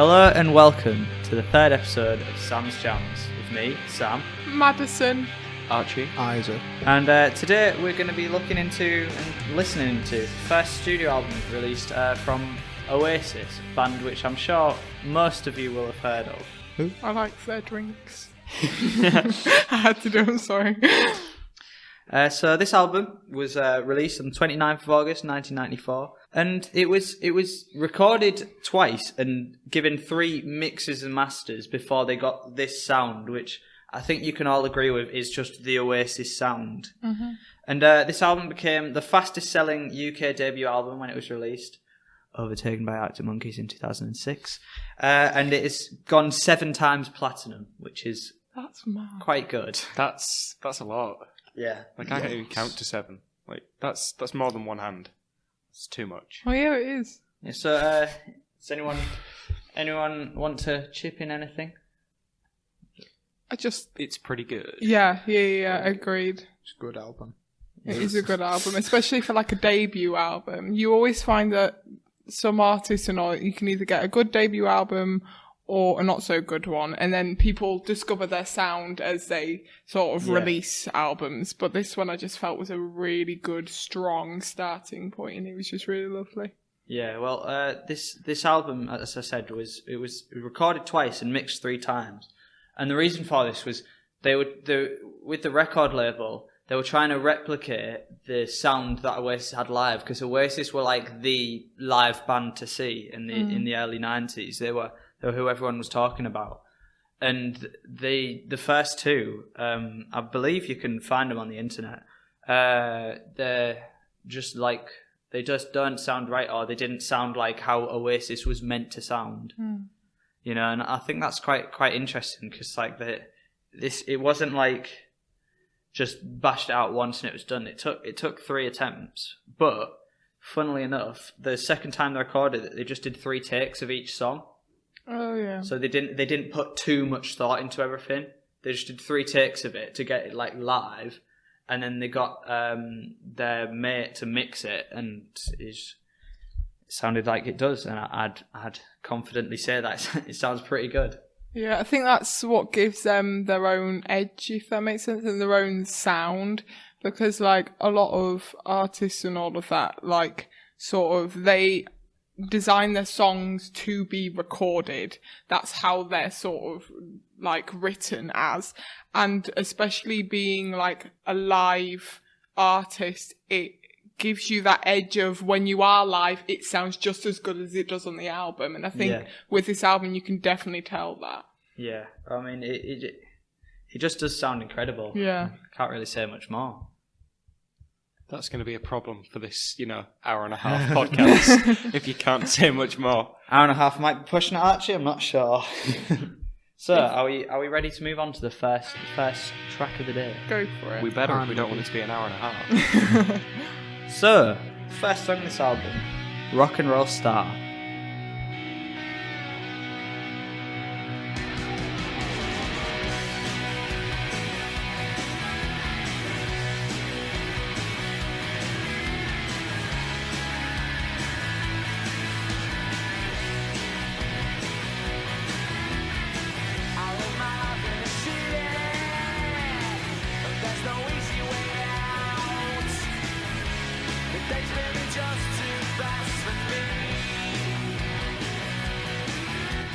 Hello and welcome to the third episode of Sam's Jams with me, Sam, Madison, Archie, Isaac. and today we're going to be looking into and listening to the first studio album released from Oasis, a band which I'm sure most of you will have heard of. I like their drinks. I had to do them, sorry. So this album was released on the 29th of August 1994, and it was recorded twice and given 3 mixes and masters before they got this sound, which I think you can all agree with is just the Oasis sound. Mm-hmm. And this album became the fastest selling UK debut album when it was released, overtaken by Arctic Monkeys in 2006, and it has gone 7 times platinum, which is That's mad. quite good. that's a lot. Yeah. Like I can't even count to 7. Like that's more than one hand. It's too much. Oh yeah, it is. Yeah, so, does anyone want to chip in anything? It's pretty good. Yeah, agreed. It's a good album. It is a good album, especially for like a debut album. You always find that some artists and all, you can either get a good debut album or a not so good one, and then people discover their sound as they sort of release albums. But this one I just felt was a really good, strong starting point, and it was just really lovely. Yeah, well, this album, as I said, was recorded twice and mixed 3 times, and the reason for this was with the record label, they were trying to replicate the sound that Oasis had live, because Oasis were like the live band to see in the early 90s. They were who everyone was talking about, and the first 2, I believe you can find them on the internet. They're just like, they just don't sound right, or they didn't sound like how Oasis was meant to sound. You know, and I think that's quite interesting, because like it wasn't like just bashed it out once and it was done. It took 3 attempts, but funnily enough, the second time they recorded it, they just did 3 takes of each song. Oh yeah. So they didn't put too much thought into everything. They just did 3 takes of it to get it like live, and then they got their mate to mix it, and it sounded like it does. And I'd confidently say that it sounds pretty good. Yeah, I think that's what gives them their own edge, if that makes sense, and their own sound. Because like a lot of artists and all of that, like sort of they design their songs to be recorded. That's how they're sort of like written as. And especially being like a live artist, it gives you that edge of when you are live, it sounds just as good as it does on the album. And I think with this album, you can definitely tell that. Yeah, I mean, it just does sound incredible. Yeah. I can't really say much more. That's going to be a problem for this, hour and a half podcast if you can't say much more. Hour and a half might be pushing it, Archie, I'm not sure. So, are we ready to move on to the first track of the day? Go for it. We better if we don't want it to be an hour and a half. So, first song on this album, Rock and Roll Star.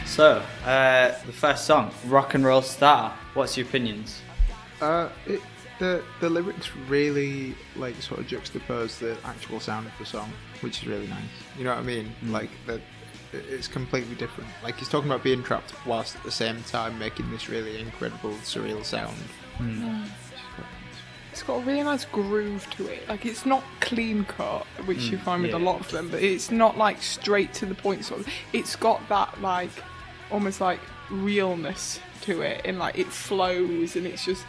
So, the first song, Rock and Roll Star. What's your opinions? The lyrics really like sort of juxtapose the actual sound of the song, which is really nice. You know what I mean? Like it's completely different. Like he's talking about being trapped whilst at the same time making this really incredible surreal sound. It's got a really nice groove to it. Like it's not clean cut, which you find with a lot of them, but it's not like straight to the point sort of. It's got that like almost like realness to it, and like it flows, and it's just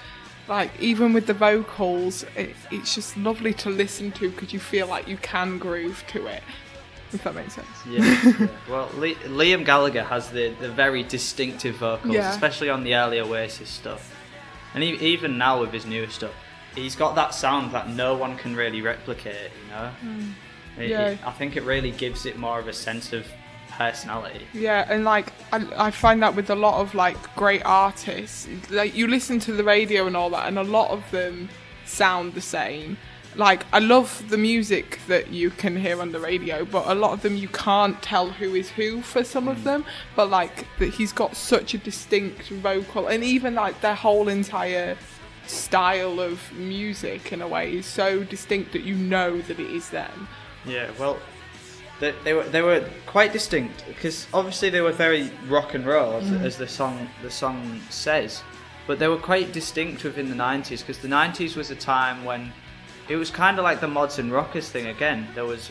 like even with the vocals, it's just lovely to listen to because you feel like you can groove to it. If that makes sense. Yeah. Well, Liam Gallagher has the very distinctive vocals, especially on the early Oasis stuff, and even now with his newer stuff. He's got that sound that no one can really replicate, you know? I think it really gives it more of a sense of personality. Yeah, and like I find that with a lot of like great artists, like you listen to the radio and all that, and a lot of them sound the same. Like I love the music that you can hear on the radio, but a lot of them you can't tell who is who for some of them. But like that, he's got such a distinct vocal, and even like their whole entire style of music in a way is so distinct that you know that it is them. Yeah, well, they were quite distinct because obviously they were very rock and roll, as the song says, but they were quite distinct within the 90s, because the 90s was a time when it was kind of like the mods and rockers thing again. There was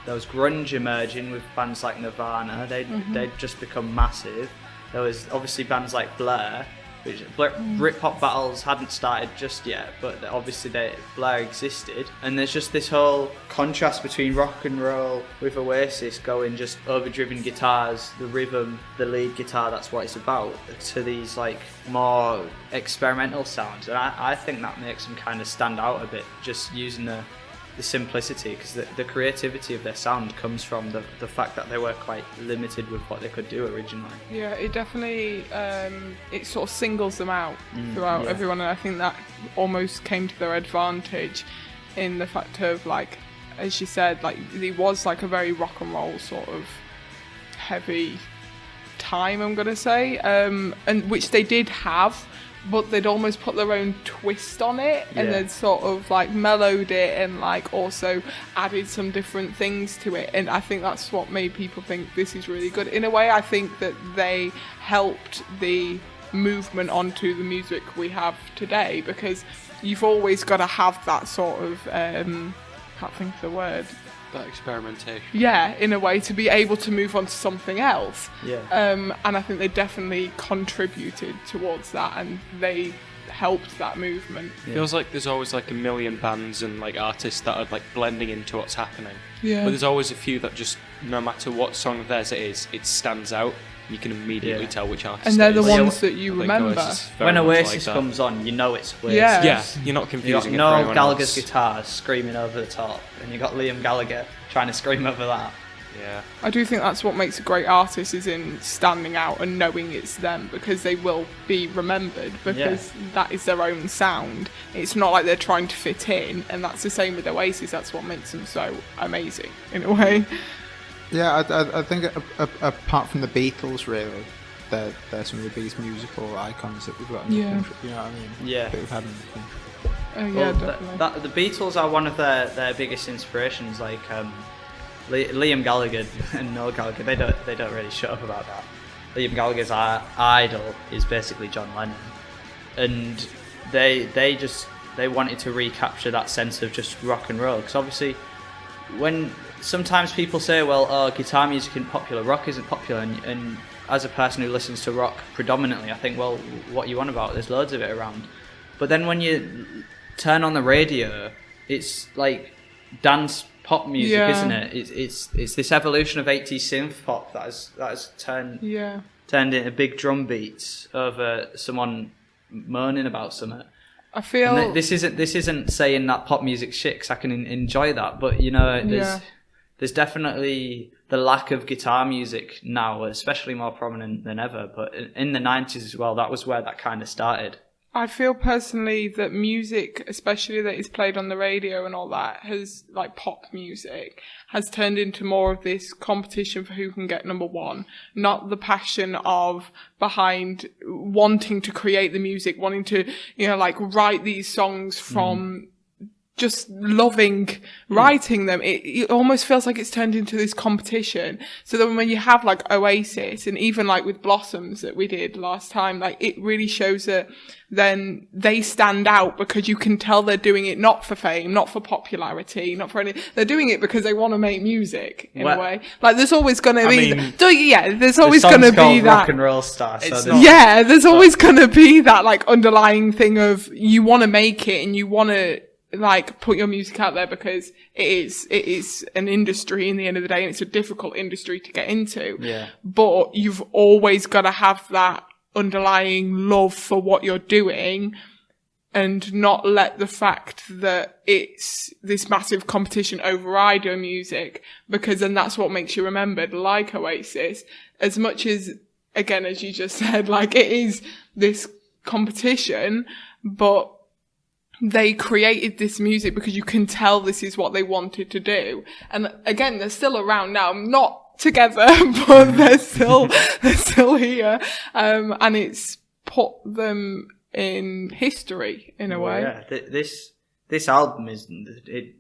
grunge emerging with bands like Nirvana. They'd just become massive. There was obviously bands like Blur, which Britpop battles hadn't started just yet, but obviously Blur existed. And there's just this whole contrast between rock and roll with Oasis going just overdriven guitars, the rhythm, the lead guitar, that's what it's about, to these like more experimental sounds. And I think that makes them kind of stand out a bit, just using the simplicity, because the creativity of their sound comes from the fact that they were quite limited with what they could do originally. Yeah, it definitely it sort of singles them out throughout everyone, and I think that almost came to their advantage in the fact of, like, as you said, like it was like a very rock and roll sort of heavy time, I'm gonna say, and which they did have, but they'd almost put their own twist on it, and they'd sort of like mellowed it and like also added some different things to it. And I think that's what made people think this is really good. In a way, I think that they helped the movement onto the music we have today, because you've always got to have that sort of can't think of the word. That experimentation. Yeah, in a way, to be able to move on to something else. Yeah. And I think they definitely contributed towards that, and they helped that movement. Yeah. Feels like there's always like a million bands and like artists that are like blending into what's happening. Yeah. But there's always a few that just, no matter what song of theirs it is, it stands out. You can immediately tell which artist. And they're the it is. ones that you remember. When Oasis comes on, you know it's Oasis. Yeah. You're not confusing You it for got anyone Noel Gallagher's else. guitar screaming over the top, and you got Liam Gallagher trying to scream over that. Yeah. I do think that's what makes a great artist, is in standing out and knowing it's them, because they will be remembered, because that is their own sound. It's not like they're trying to fit in, and that's the same with Oasis. That's what makes them so amazing, in a way. Yeah, I think apart from the Beatles, really, they're some of the biggest musical icons that we've got in the country. You know what I mean? Yeah. That we've had in the country. Yeah, definitely. The Beatles are one of their biggest inspirations. Like Liam Gallagher and Noel Gallagher, they don't really shut up about that. Liam Gallagher's idol is basically John Lennon, and they wanted to recapture that sense of just rock and roll. Because obviously, when sometimes people say, well, guitar music isn't popular, rock isn't popular, and as a person who listens to rock predominantly, I think, well, what are you on about? There's loads of it around. But then when you turn on the radio, it's like dance pop music, isn't it? It's this evolution of 80s synth pop that has turned into big drum beats over someone moaning about something. I feel and this isn't saying that pop music's shit, 'cause I can enjoy that, but you know, there's definitely the lack of guitar music now, especially more prominent than ever. But in the 90s as well, that was where that kind of started. I feel personally that music, especially that is played on the radio and all that, has, like pop music, has turned into more of this competition for who can get number one, not the passion of behind wanting to create the music, wanting to, you know, like write these songs from just loving writing them. It almost feels like it's turned into this competition. So then when you have like Oasis, and even like with Blossoms that we did last time, like it really shows that then they stand out, because you can tell they're doing it not for fame, not for popularity, not for anything. They're doing it because they want to make music in a way. Like there's always going to be, there's always going to be that rock and roll star. So there's always going to be that like underlying thing of you want to make it and you want to like put your music out there, because it is an industry in the end of the day, and it's a difficult industry to get into. Yeah. But you've always got to have that underlying love for what you're doing, and not let the fact that it's this massive competition override your music, because then that's what makes you remembered, like Oasis. As much as, again, as you just said, like, it is this competition, but they created this music because you can tell this is what they wanted to do. And again, they're still around now, not together, but they're still here. And it's put them in history in a way. Yeah, this album it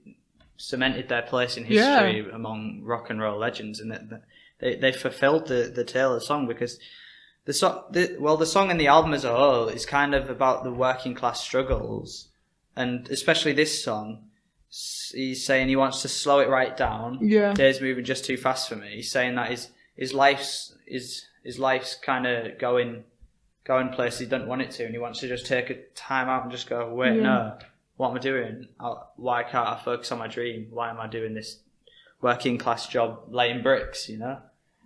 cemented their place in history among rock and roll legends, and they fulfilled the tale of the song, because the song and the album as a whole is kind of about the working class struggles, and especially this song. He's saying he wants to slow it right down. Yeah, days moving just too fast for me. He's saying that his life's kind of going places he doesn't want it to, and he wants to just take a time out and just go, wait, no, what am I doing? Why can't I focus on my dream? Why am I doing this working class job laying bricks, you know?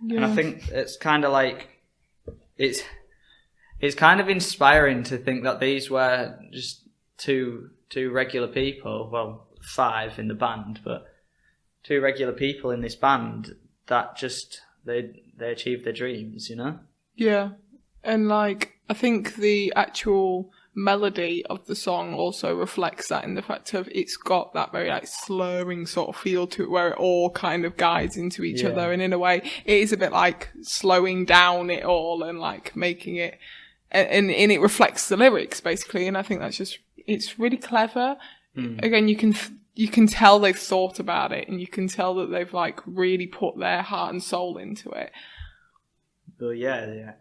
Yeah. And I think it's kind of like, it's kind of inspiring to think that these were just two regular people, well, 5 in the band, but 2 regular people in this band that just, they achieved their dreams, you know? Yeah. And like, I think the actual melody of the song also reflects that, in the fact of it's got that very like slurring sort of feel to it, where it all kind of guides into each other, and in a way it is a bit like slowing down it all and like making it, and it reflects the lyrics basically. And I think that's just, it's really clever. Again, you can tell they've thought about it, and you can tell that they've like really put their heart and soul into it. Well, yeah.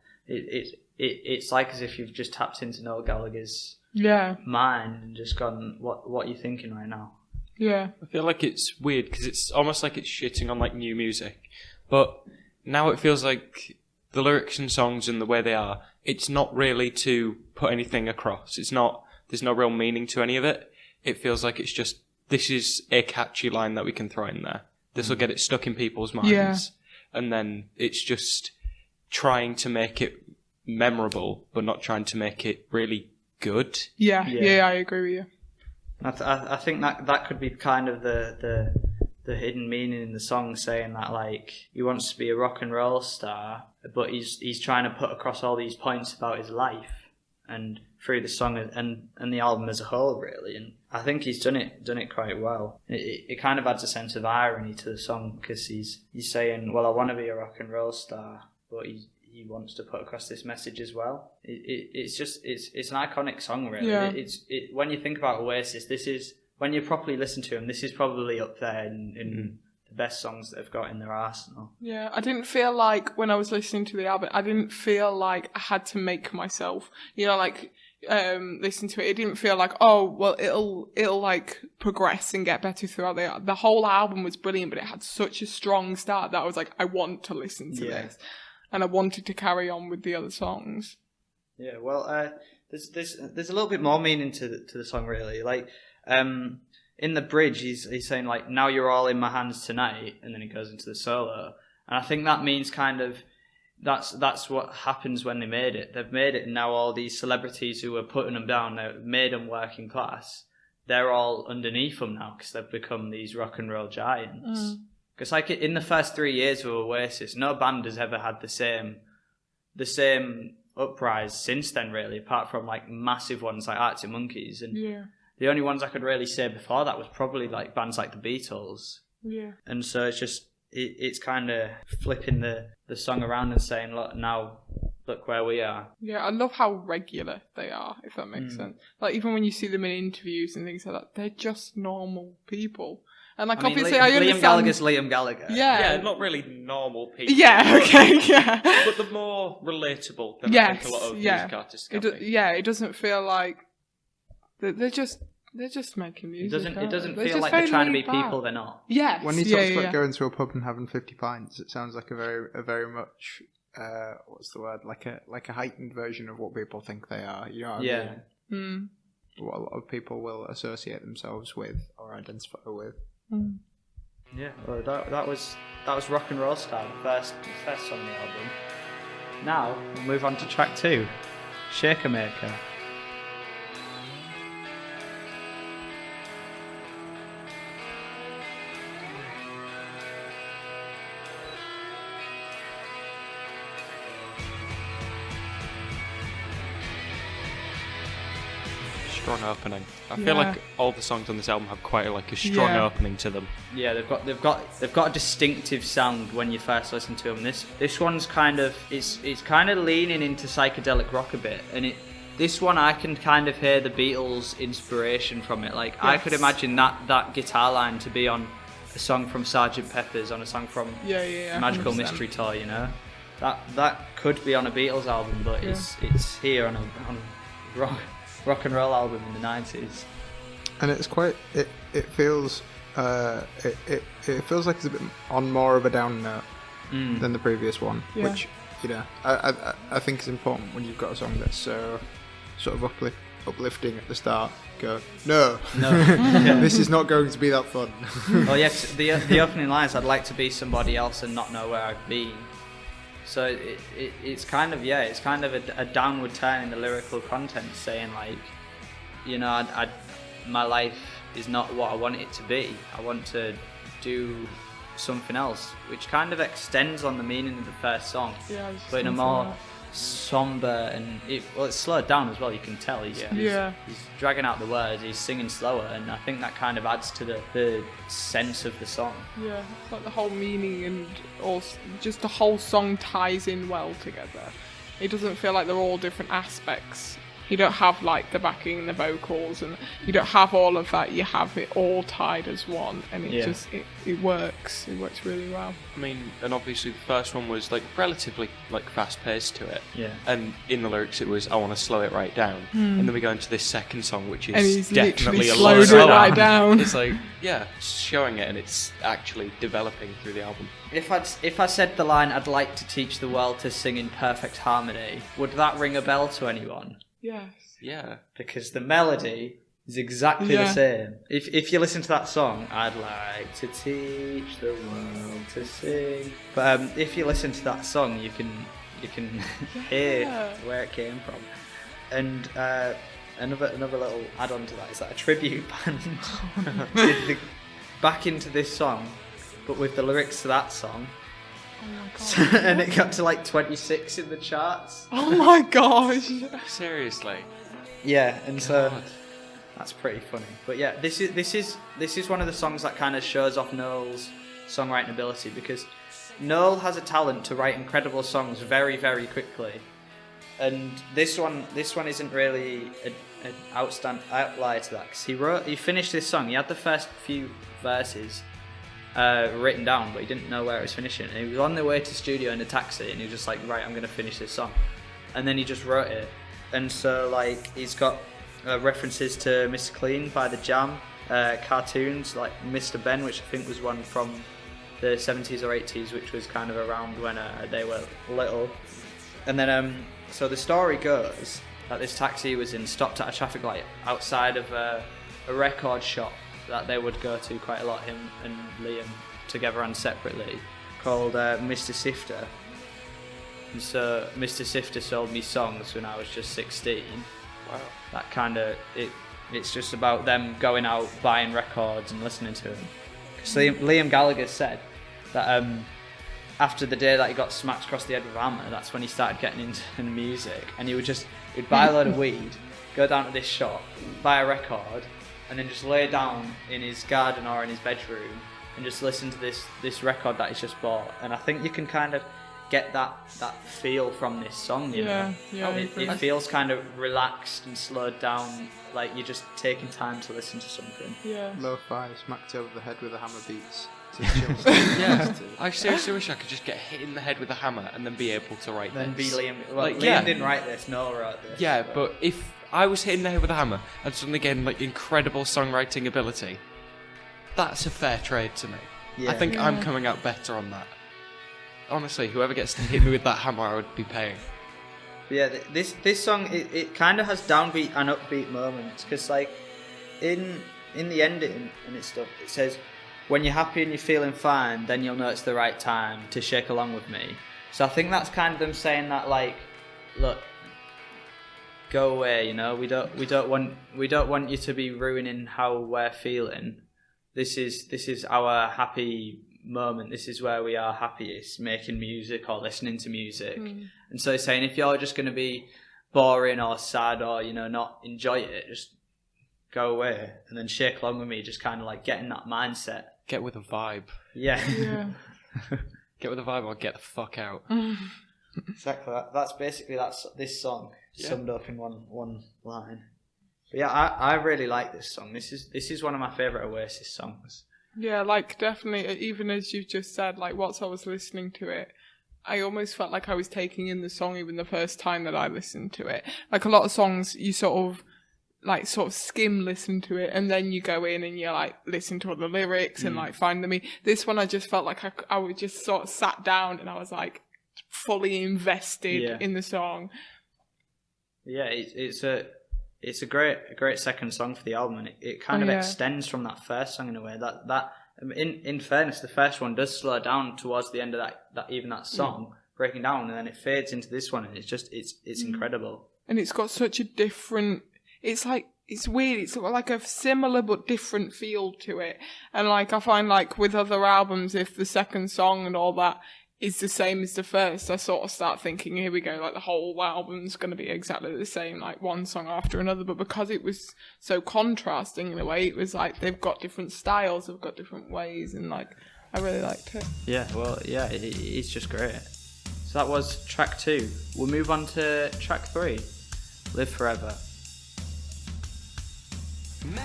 It's like as if you've just tapped into Noel Gallagher's mind and just gone, what are you thinking right now? Yeah. I feel like it's weird because it's almost like it's shitting on like new music, but now it feels like the lyrics and songs and the way they are, it's not really to put anything across. There's no real meaning to any of it. It feels like it's just, this is a catchy line that we can throw in there. This will get it stuck in people's minds. Yeah. And then it's just trying to make it memorable, but not trying to make it really good. Yeah, I agree with you. I think that could be kind of the hidden meaning in the song, saying that like he wants to be a rock and roll star, but he's trying to put across all these points about his life, and through the song and the album as a whole, really. And I think he's done it quite well. It kind of adds a sense of irony to the song, because he's saying, well, I want to be a rock and roll star, but he wants to put across this message as well. It's an iconic song, really. Yeah. When you think about Oasis, this is, when you properly listen to them, this is probably up there in the best songs that they've got in their arsenal. Yeah, I didn't feel like when I was listening to the album, I didn't feel like I had to make myself, like listen to it. It didn't feel like, oh well, it'll like progress and get better throughout the whole album was brilliant, but it had such a strong start that I was like, I want to listen to this. And I wanted to carry on with the other songs. Yeah, well, there's a little bit more meaning to the song, really. Like, in the bridge, he's saying like, "Now you're all in my hands tonight," and then he goes into the solo. And I think that means kind of that's what happens when they made it. They've made it, and now all these celebrities who were putting them down, they've made them working class. They're all underneath them now because they've become these rock and roll giants. Because like in the first 3 years of Oasis, no band has ever had the same uprise since then, really, apart from like massive ones like Arctic Monkeys. And the only ones I could really say before that was probably like bands like the Beatles. Yeah. And so it's just, it's kind of flipping the song around and saying, look where we are. Yeah, I love how regular they are, if that makes sense. Like even when you see them in interviews and things like that, they're just normal people. And like, obviously, I understand. Liam Gallagher's Liam Gallagher. Yeah, not really normal people. Yeah, okay, yeah. But they're more relatable than I think a lot of music artists can be. It doesn't feel like they're just making music. It doesn't feel like they're trying to be people they're not. Yes. When he talks about going to a pub and having 50 pints, it sounds like a very much what's the word? Like a heightened version of what people think they are. You know what I mean? What a lot of people will associate themselves with or identify with. Yeah, well, that was Rock and Roll Star, the first song on the album. Now we'll move on to track 2, Shaker Maker. strong opening. I feel like all the songs on this album have quite a strong opening to them. Yeah, they've got a distinctive sound when you first listen to them. This one's kind of it's kind of leaning into psychedelic rock a bit, and this one I can kind of hear the Beatles inspiration from it. Like I could imagine that guitar line to be on a song from Sgt. Pepper's, on a song from Magical 100%. Mystery Tour, you know. That could be on a Beatles album, but it's here on a rock and roll album in the 90s. And it's quite it feels it feels like it's a bit on more of a down note than the previous one, which I think is important when you've got a song that's so sort of uplifting at the start. Go, no. This is not going to be that fun. Oh yes, the opening lines, I'd like to be somebody else and not know where I've been. So it's kind of it's kind of a downward turn in the lyrical content, saying like, you know, my life is not what I want it to be. I want to do something else, which kind of extends on the meaning of the first song, but in a more somber and it's slowed down as well. You can tell he's dragging out the words, he's singing slower, and I think that kind of adds to the sense of the song. Yeah, it's like the whole meaning and also just the whole song ties in well together. It doesn't feel like they're all different aspects. You don't have like the backing and the vocals, and you don't have all of that. You have it all tied as one, and it works. It works really well. I mean, and obviously the first one was like relatively like fast paced to it. Yeah. And in the lyrics it was, I want to slow it right down. And then we go into this second song, which is And he's definitely a literally lot slowed it slower. right down. It's like showing it, and it's actually developing through the album. If I said the line, I'd like to teach the world to sing in perfect harmony, would that ring a bell to anyone? Yes. Yeah. Because the melody is exactly the same. If you listen to that song, I'd like to teach the world to sing. But if you listen to that song, you can hear where it came from. And another little add-on to that is that a tribute band did back into this song, but with the lyrics to that song. Oh my god. And it got to like 26 in the charts. Oh my gosh. Seriously. Yeah, and so God. that's pretty funny. But yeah, this is one of the songs that kind of shows off Noel's songwriting ability, because Noel has a talent to write incredible songs very, very quickly. And this one isn't really an outlier to that, because he finished this song. He had the first few verses written down, but he didn't know where it was finishing. And he was on the way to studio in a taxi, and he was just like, right, I'm going to finish this song. And then he just wrote it. And so like he's got references to Mr. Clean by The Jam, cartoons like Mr. Ben, which I think was one from the 70s or 80s, which was kind of around when they were little. And then so the story goes that this taxi was stopped at a traffic light outside of a record shop that they would go to quite a lot, him and Liam together and separately, called Mr. Sifter. And so Mr. Sifter sold me songs when I was just 16. Wow. That kind of it's just about them going out buying records and listening to them. Because Liam Gallagher said that after the day that he got smacked across the head with a hammer, that's when he started getting into music. And he'd buy a load of weed, go down to this shop, buy a record, and then just lay down in his garden or in his bedroom and just listen to this record that he's just bought. And I think you can kind of get that feel from this song, you know. It feels kind of relaxed and slowed down, like you're just taking time to listen to something. Yeah. Lo-fi smacked over the head with a hammer beats to chill. Yeah. I seriously wish I could just get hit in the head with a hammer and then be able to write Then this. be Liam. Well, Like, Liam didn't write this. Noel wrote this. Yeah, but if I was hit in the head with a hammer and suddenly getting like incredible songwriting ability, that's a fair trade to me. Yeah. I think I'm coming out better on that. Honestly, whoever gets to hit me with that hammer, I would be paying. But yeah, this song it kind of has downbeat and upbeat moments, because like in the ending and it's stuff, it says, when you're happy and you're feeling fine, then you'll know it's the right time to shake along with me. So I think that's kind of them saying that, like, look, go away, you know, we don't want you to be ruining how we're feeling. This is our happy moment. This is where we are happiest, making music or listening to music. And so he's saying, if you're just going to be boring or sad or, you know, not enjoy it, just Go Away, and then Shake Along With Me, just kind of like getting that mindset. Get with a vibe. Yeah. Yeah. Get with a vibe or get the fuck out. Exactly. That's basically this song Yeah. summed up in one line. But yeah, I really like this song. This is one of my favourite Oasis songs. Yeah, like definitely, even as you've just said, like whilst I was listening to it, I almost felt like I was taking in the song even the first time that I listened to it. Like a lot of songs, you sort of skim listen to it, and then you go in and you like listen to all the lyrics and like find them. This one, I just felt like I was just sort of sat down and I was like fully invested in the song. Yeah, it's a great second song for the album, and it kind of extends from that first song in a way. That in fairness, the first one does slow down towards the end of that song breaking down, and then it fades into this one, and it's incredible. And it's got such a different. It's like, it's weird. It's got like a similar but different feel to it. And like, I find like with other albums, if the second song and all that is the same as the first, I sort of start thinking, here we go, like the whole album's going to be exactly the same, like one song after another. But because it was so contrasting in a way, it was like they've got different styles, they've got different ways, and like, I really liked it. Yeah, well, yeah, it's just great. So that was track 2. We'll move on to track 3, Live Forever. Maybe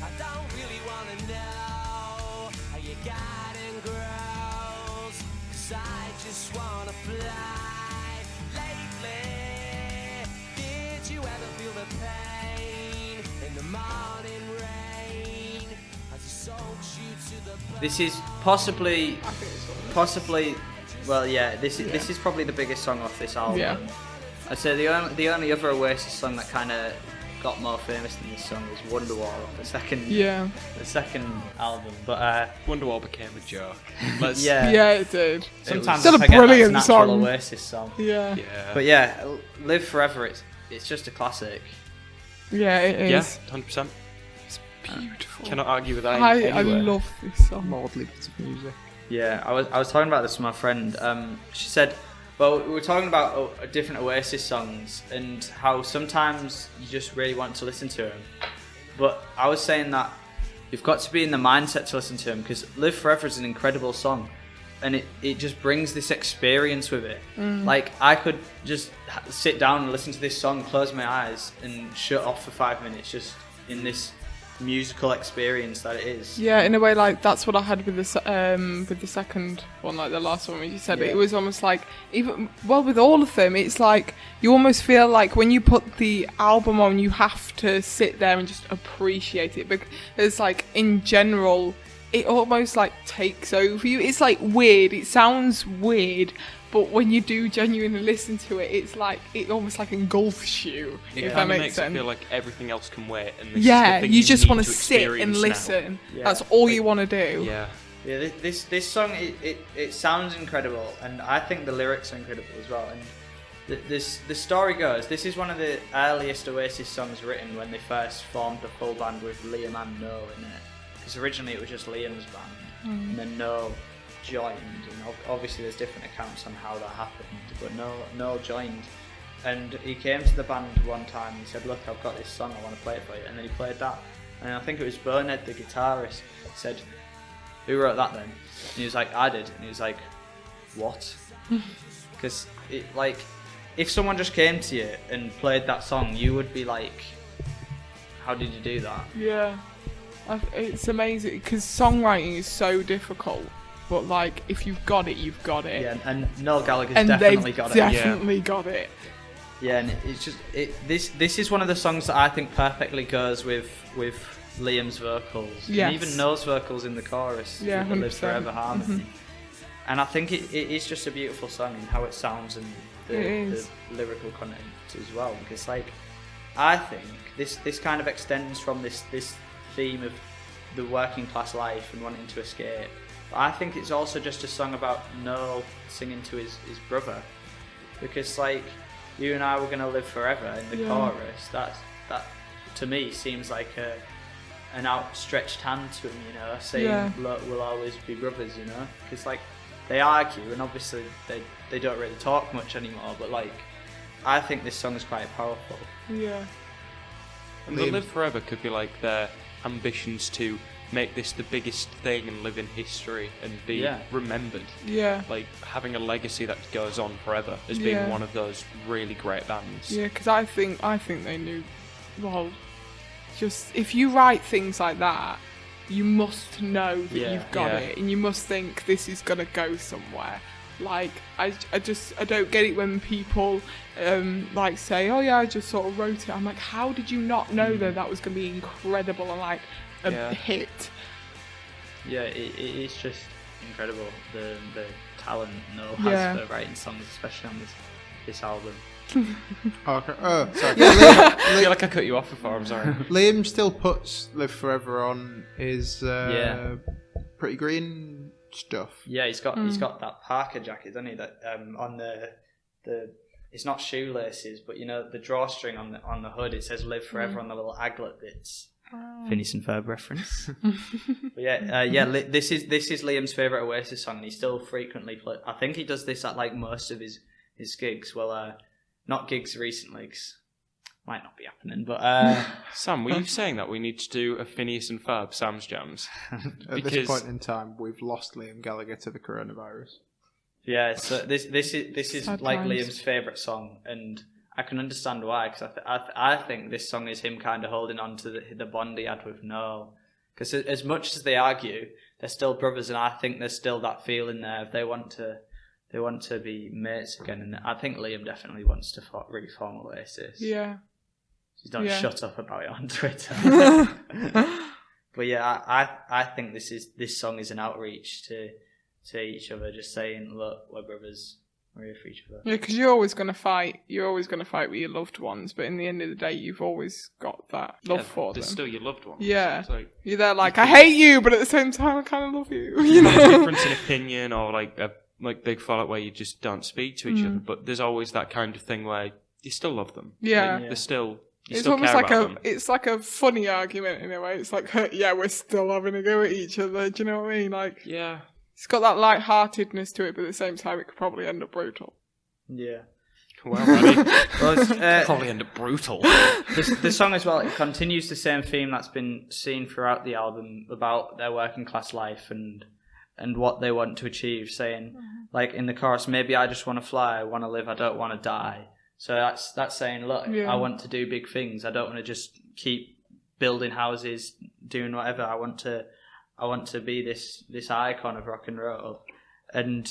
I don't really wanna know how your garden grows, 'cause I just wanna fly. Lately, did you ever feel the pain in the morning rain as it soaks you to the bone? This is possibly, well, yeah, this is probably the biggest song off this album. Yeah. I'd say the only other Oasis song that kind of got more famous than this song was Wonderwall, the second album. But Wonderwall became a joke. Yeah, it did. Sometimes Still I a forget brilliant that's an actual song. Oasis song. Yeah. But yeah, Live Forever, it's just a classic. Yeah, it Yeah, is. 100%. Beautiful. Cannot argue with that. I anywhere. love this song. Lordly bits of music. Yeah, I was talking about this with my friend. She said, well, we were talking about different Oasis songs and how sometimes you just really want to listen to them. But I was saying that you've got to be in the mindset to listen to them, because Live Forever is an incredible song, and it just brings this experience with it. Like, I could just sit down and listen to this song, close my eyes, and shut off for 5 minutes just in this musical experience that it is. Yeah, in a way, like that's what I had with the second one, like the last one, when you said it. It was almost like, even with all of them, it's like you almost feel like when you put the album on, you have to sit there and just appreciate it, because like in general, it almost like takes over you. It's like weird. It sounds weird. But when you do genuinely listen to it, it's like it almost like engulfs you. If that makes sense. It feel like everything else can wait. And this Yeah, is the thing you just want need to sit and experience listen. now. Yeah. That's all you want to do. Yeah. Yeah, this song, it sounds incredible, and I think the lyrics are incredible as well. And the story goes, this is one of the earliest Oasis songs written when they first formed the full band with Liam and Noel in it. Because originally it was just Liam's band, and then Noel joined, and obviously there's different accounts on how that happened, but Noel joined, and he came to the band one time and said, look, I've got this song, I want to play it for you, and then he played that, and I think it was Bonehead, the guitarist, said, who wrote that then? And he was like, I did, and he was like, what? Because like, if someone just came to you and played that song, you would be like, how did you do that? Yeah. It's amazing, because songwriting is so difficult. But like, if you've got it, you've got it. Yeah, and Noel Gallagher's and definitely they've got it. definitely got it. Yeah, and it's just this is one of the songs that I think perfectly goes with Liam's vocals, Yes. and even Noel's vocals in the chorus. Yeah, with the Live 100%. Forever harmony. And I think it is just a beautiful song in how it sounds and the lyrical content as well. Because like, I think this kind of extends from this theme of the working class life and wanting to escape. But I think it's also just a song about Noel singing to his brother, because like, you and I were going to live forever in the chorus. That to me seems like an outstretched hand to him, you know, saying look, we'll always be brothers, you know, because like they argue and obviously they don't really talk much anymore, but like I think this song is quite powerful. Yeah. And the Live Forever could be like their ambitions to make this the biggest thing and live in history and be remembered. Yeah. Like having a legacy that goes on forever as being one of those really great bands. Yeah, because I think they knew. Well, just if you write things like that, you must know that you've got it, and you must think this is gonna go somewhere. Like I don't get it when people like say, oh yeah, I just sort of wrote it. I'm like, how did you not know that was gonna be incredible and like a hit? Yeah, it is just incredible the talent Noel has for writing songs, especially on this album. Okay. Oh, sorry. I feel like I cut you off before. I'm sorry. Liam still puts Live Forever on his Pretty Green stuff. Yeah, he's got that Parker jacket, doesn't he? That on the it's not shoelaces, but you know the drawstring on the hood. It says "Live Forever" on the little aglet bits. Phineas and Ferb reference. But this is Liam's favourite Oasis song, and he still frequently play. I think he does this at like most of his gigs. Well, not gigs recently, 'cause might not be happening. But Sam, were you saying that we need to do a Phineas and Ferb Sam's Jams? At this point in time, we've lost Liam Gallagher to the coronavirus. Yeah, so this is Sad like times. Liam's favourite song, and I can understand why, because I think this song is him kind of holding on to the bond he had with Noel. Because as much as they argue, they're still brothers, and I think there's still that feeling there. If they want to be mates again, and I think Liam definitely wants to reform Oasis. Yeah. He's don't shut up about it on Twitter. But yeah, I think this song is an outreach to each other, just saying, look, we're brothers. We're here for each other. Yeah, because you're always going to fight. You're always going to fight with your loved ones, but in the end of the day, you've always got that love for them. They're still your loved ones. Yeah, It's like, you're there like, I hate you, but at the same time, I kind of love you. You there's a know? difference in opinion or like a big fallout where you just don't speak to each other, but there's always that kind of thing where you still love them. Yeah. Like, they're still. You It's still almost care like about them. it's like a funny argument in a way. It's like, yeah, we're still having a go at each other. Do you know what I mean? Like, Yeah. it's got that light-heartedness to it, but at the same time, it could probably end up brutal. Yeah. Well, maybe. Well, it's, Probably end up brutal. the song as well, it continues the same theme that's been seen throughout the album about their working class life and what they want to achieve, saying, like in the chorus, maybe I just want to fly, I want to live, I don't want to die. So that's saying, look, I want to do big things. I don't want to just keep building houses, doing whatever. I want to be this icon of rock and roll. And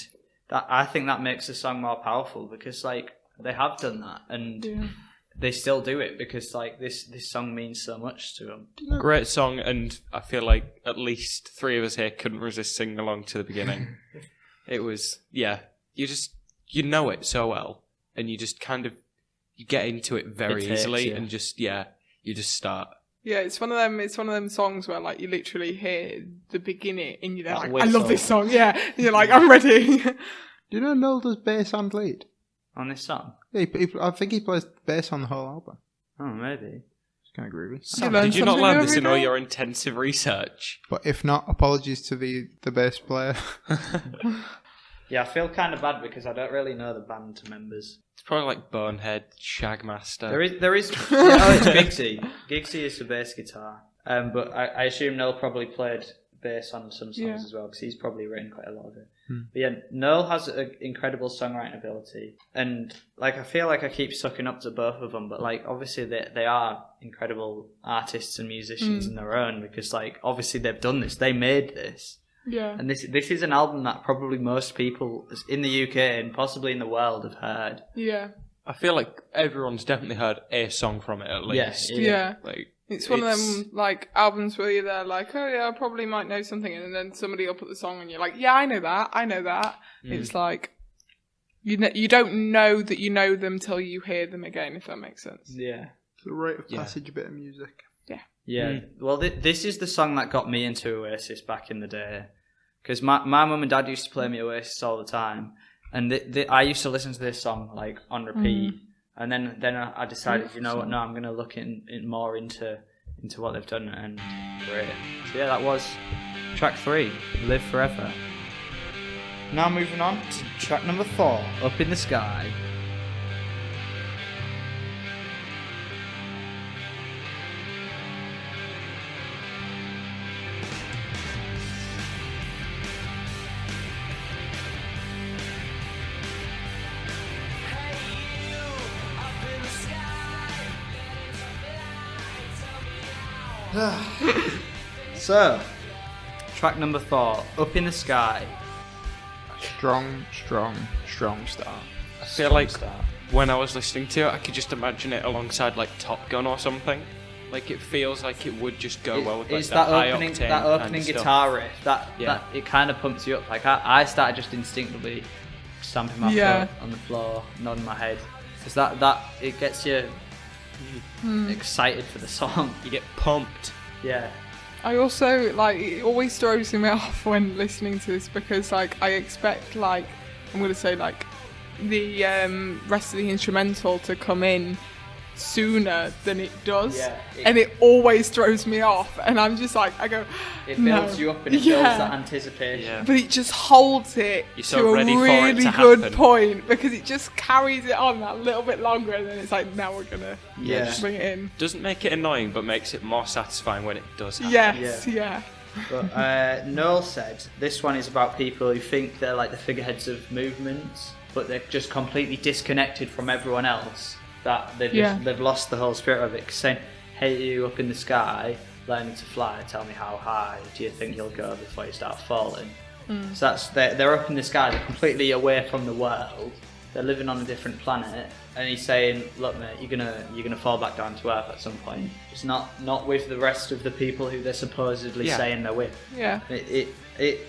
I think that makes the song more powerful, because like they have done that and they still do it, because like this song means so much to them. Great song, and I feel like at least three of us here couldn't resist singing along to the beginning. It was, you know it so well, and you just kind of, you get into it very It takes, easily, yeah. and just, you just start. Yeah, it's one of them songs where like you literally hear the beginning and you're That like, I whistle. love this song. Yeah, and you're like, I'm ready. Do you know Noel does bass and lead? On this song? Yeah, I think he plays bass on the whole album. Oh, maybe. It's kind of groovy. Sam, learn did you not something learn every this in all day. your intensive research? But if not, apologies to the bass player. Yeah, I feel kind of bad because I don't really know the band members. It's probably like Bonehead, Shagmaster. There is. Oh, it's Giggsy. Giggsy is the bass guitar. But I assume Noel probably played bass on some songs as well, because he's probably written quite a lot of it. But yeah, Noel has an incredible songwriting ability, and like I feel like I keep sucking up to both of them, but like obviously they are incredible artists and musicians in their own, because like obviously they've done this, they made this. Yeah. And this is an album that probably most people in the UK and possibly in the world have heard. Yeah. I feel like everyone's definitely heard a song from it at least. Yeah. Like, It's one of them like albums where you're there like, oh yeah, I probably might know something, and then somebody will put the song and you're like, yeah, I know that. It's like you don't know that you know them till you hear them again, if that makes sense. Yeah. It's a rite of passage bit of music. Yeah, well, this is the song that got me into Oasis back in the day, because my mum and dad used to play me Oasis all the time, and I used to listen to this song like on repeat, and then I decided, you know what, no, I'm going to look in more into what they've done, and great. So yeah, that was track 3, Live Forever. Now moving on to track number 4, Up in the Sky. So, track number 4, Up in the Sky. Strong start. I feel like when I was listening to it, I could just imagine it alongside like Top Gun or something. Like it feels like it would just go well with like It's that high opening, octane that opening kind of stuff. guitar riff. That Yeah. it kind of pumps you up. Like I started just instinctively stamping my Yeah. foot on the floor, nodding my head, because that it gets you excited for the song. You get pumped. Yeah. I also, like, it always throws me off when listening to this because, like, I expect, like, I'm going to say, like, the rest of the instrumental to come in sooner than it does. Yeah, and it always throws me off. And I'm just like, I go, It builds no. you up and it Yeah. builds that anticipation. Yeah. But it just holds it You're to so a ready for it really to good happen. point because it just carries it on that little bit longer and then it's like, now we're going to Yeah. bring it in. Doesn't make it annoying, but makes it more satisfying when it does happen. Yes, yeah. But Noel said this one is about people who think they're like the figureheads of movements, but they're just completely disconnected from everyone else. That they've lost the whole spirit of it. 'Cause saying, "Hey, you up in the sky, learning to fly. Tell me how high do you think you'll go before you start falling?" So that's they're up in the sky. They're completely away from the world. They're living on a different planet, and he's saying, "Look, mate, you're gonna fall back down to earth at some point. It's not with the rest of the people who they're supposedly Yeah. saying they're with." Yeah.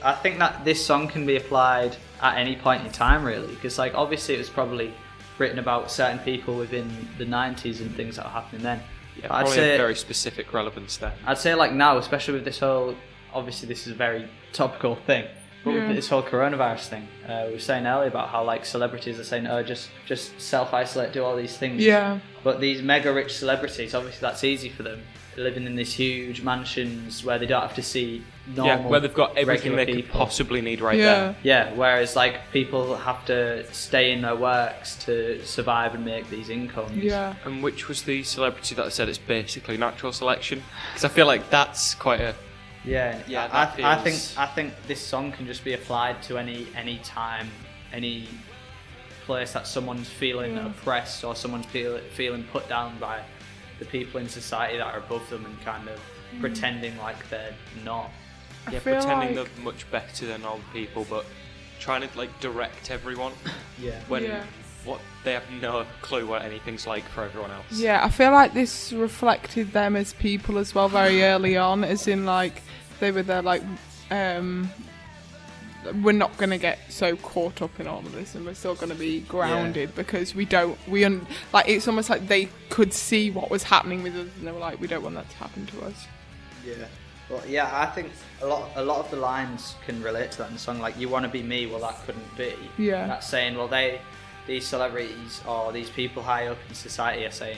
I think that this song can be applied at any point in time, really, because like obviously it was probably written about certain people within the 90s and things that were happening then. Yeah, But I'd probably say a very specific relevance there. I'd say like now, especially with this whole, obviously this is a very topical thing, but Yeah. with this whole coronavirus thing, we were saying earlier about how like celebrities are saying, "Oh, just self-isolate, do all these things." Yeah. But these mega rich celebrities, obviously that's easy for them. They're living in these huge mansions where they don't have to see normal, Yeah, where they've got everything regular they could people. possibly need right Yeah. there. Yeah, whereas like people have to stay in their works to survive and make these incomes. Yeah. And which was the celebrity that said it's basically natural selection? Because I feel like that's quite a... Yeah, Yeah, I that think feels- I think this song can just be applied to any time, any place that someone's feeling oppressed or someone's feeling put down by the people in society that are above them and kind of pretending like they're not. Yeah, feel pretending like- they're much better than all the people, but trying to like direct everyone Yeah. when Yeah. what they have no clue what anything's like for everyone else. Yeah, I feel like this reflected them as people as well very early on, as in like they were there like we're not going to get so caught up in all of this and we're still going to be grounded because like it's almost like they could see what was happening with us and they were like, we don't want that to happen to us. Yeah. Well, yeah, I think a lot of the lines can relate to that in the song. Like, "You want to be me," well, that couldn't be. Yeah. That's saying, well, these celebrities or these people high up in society are saying,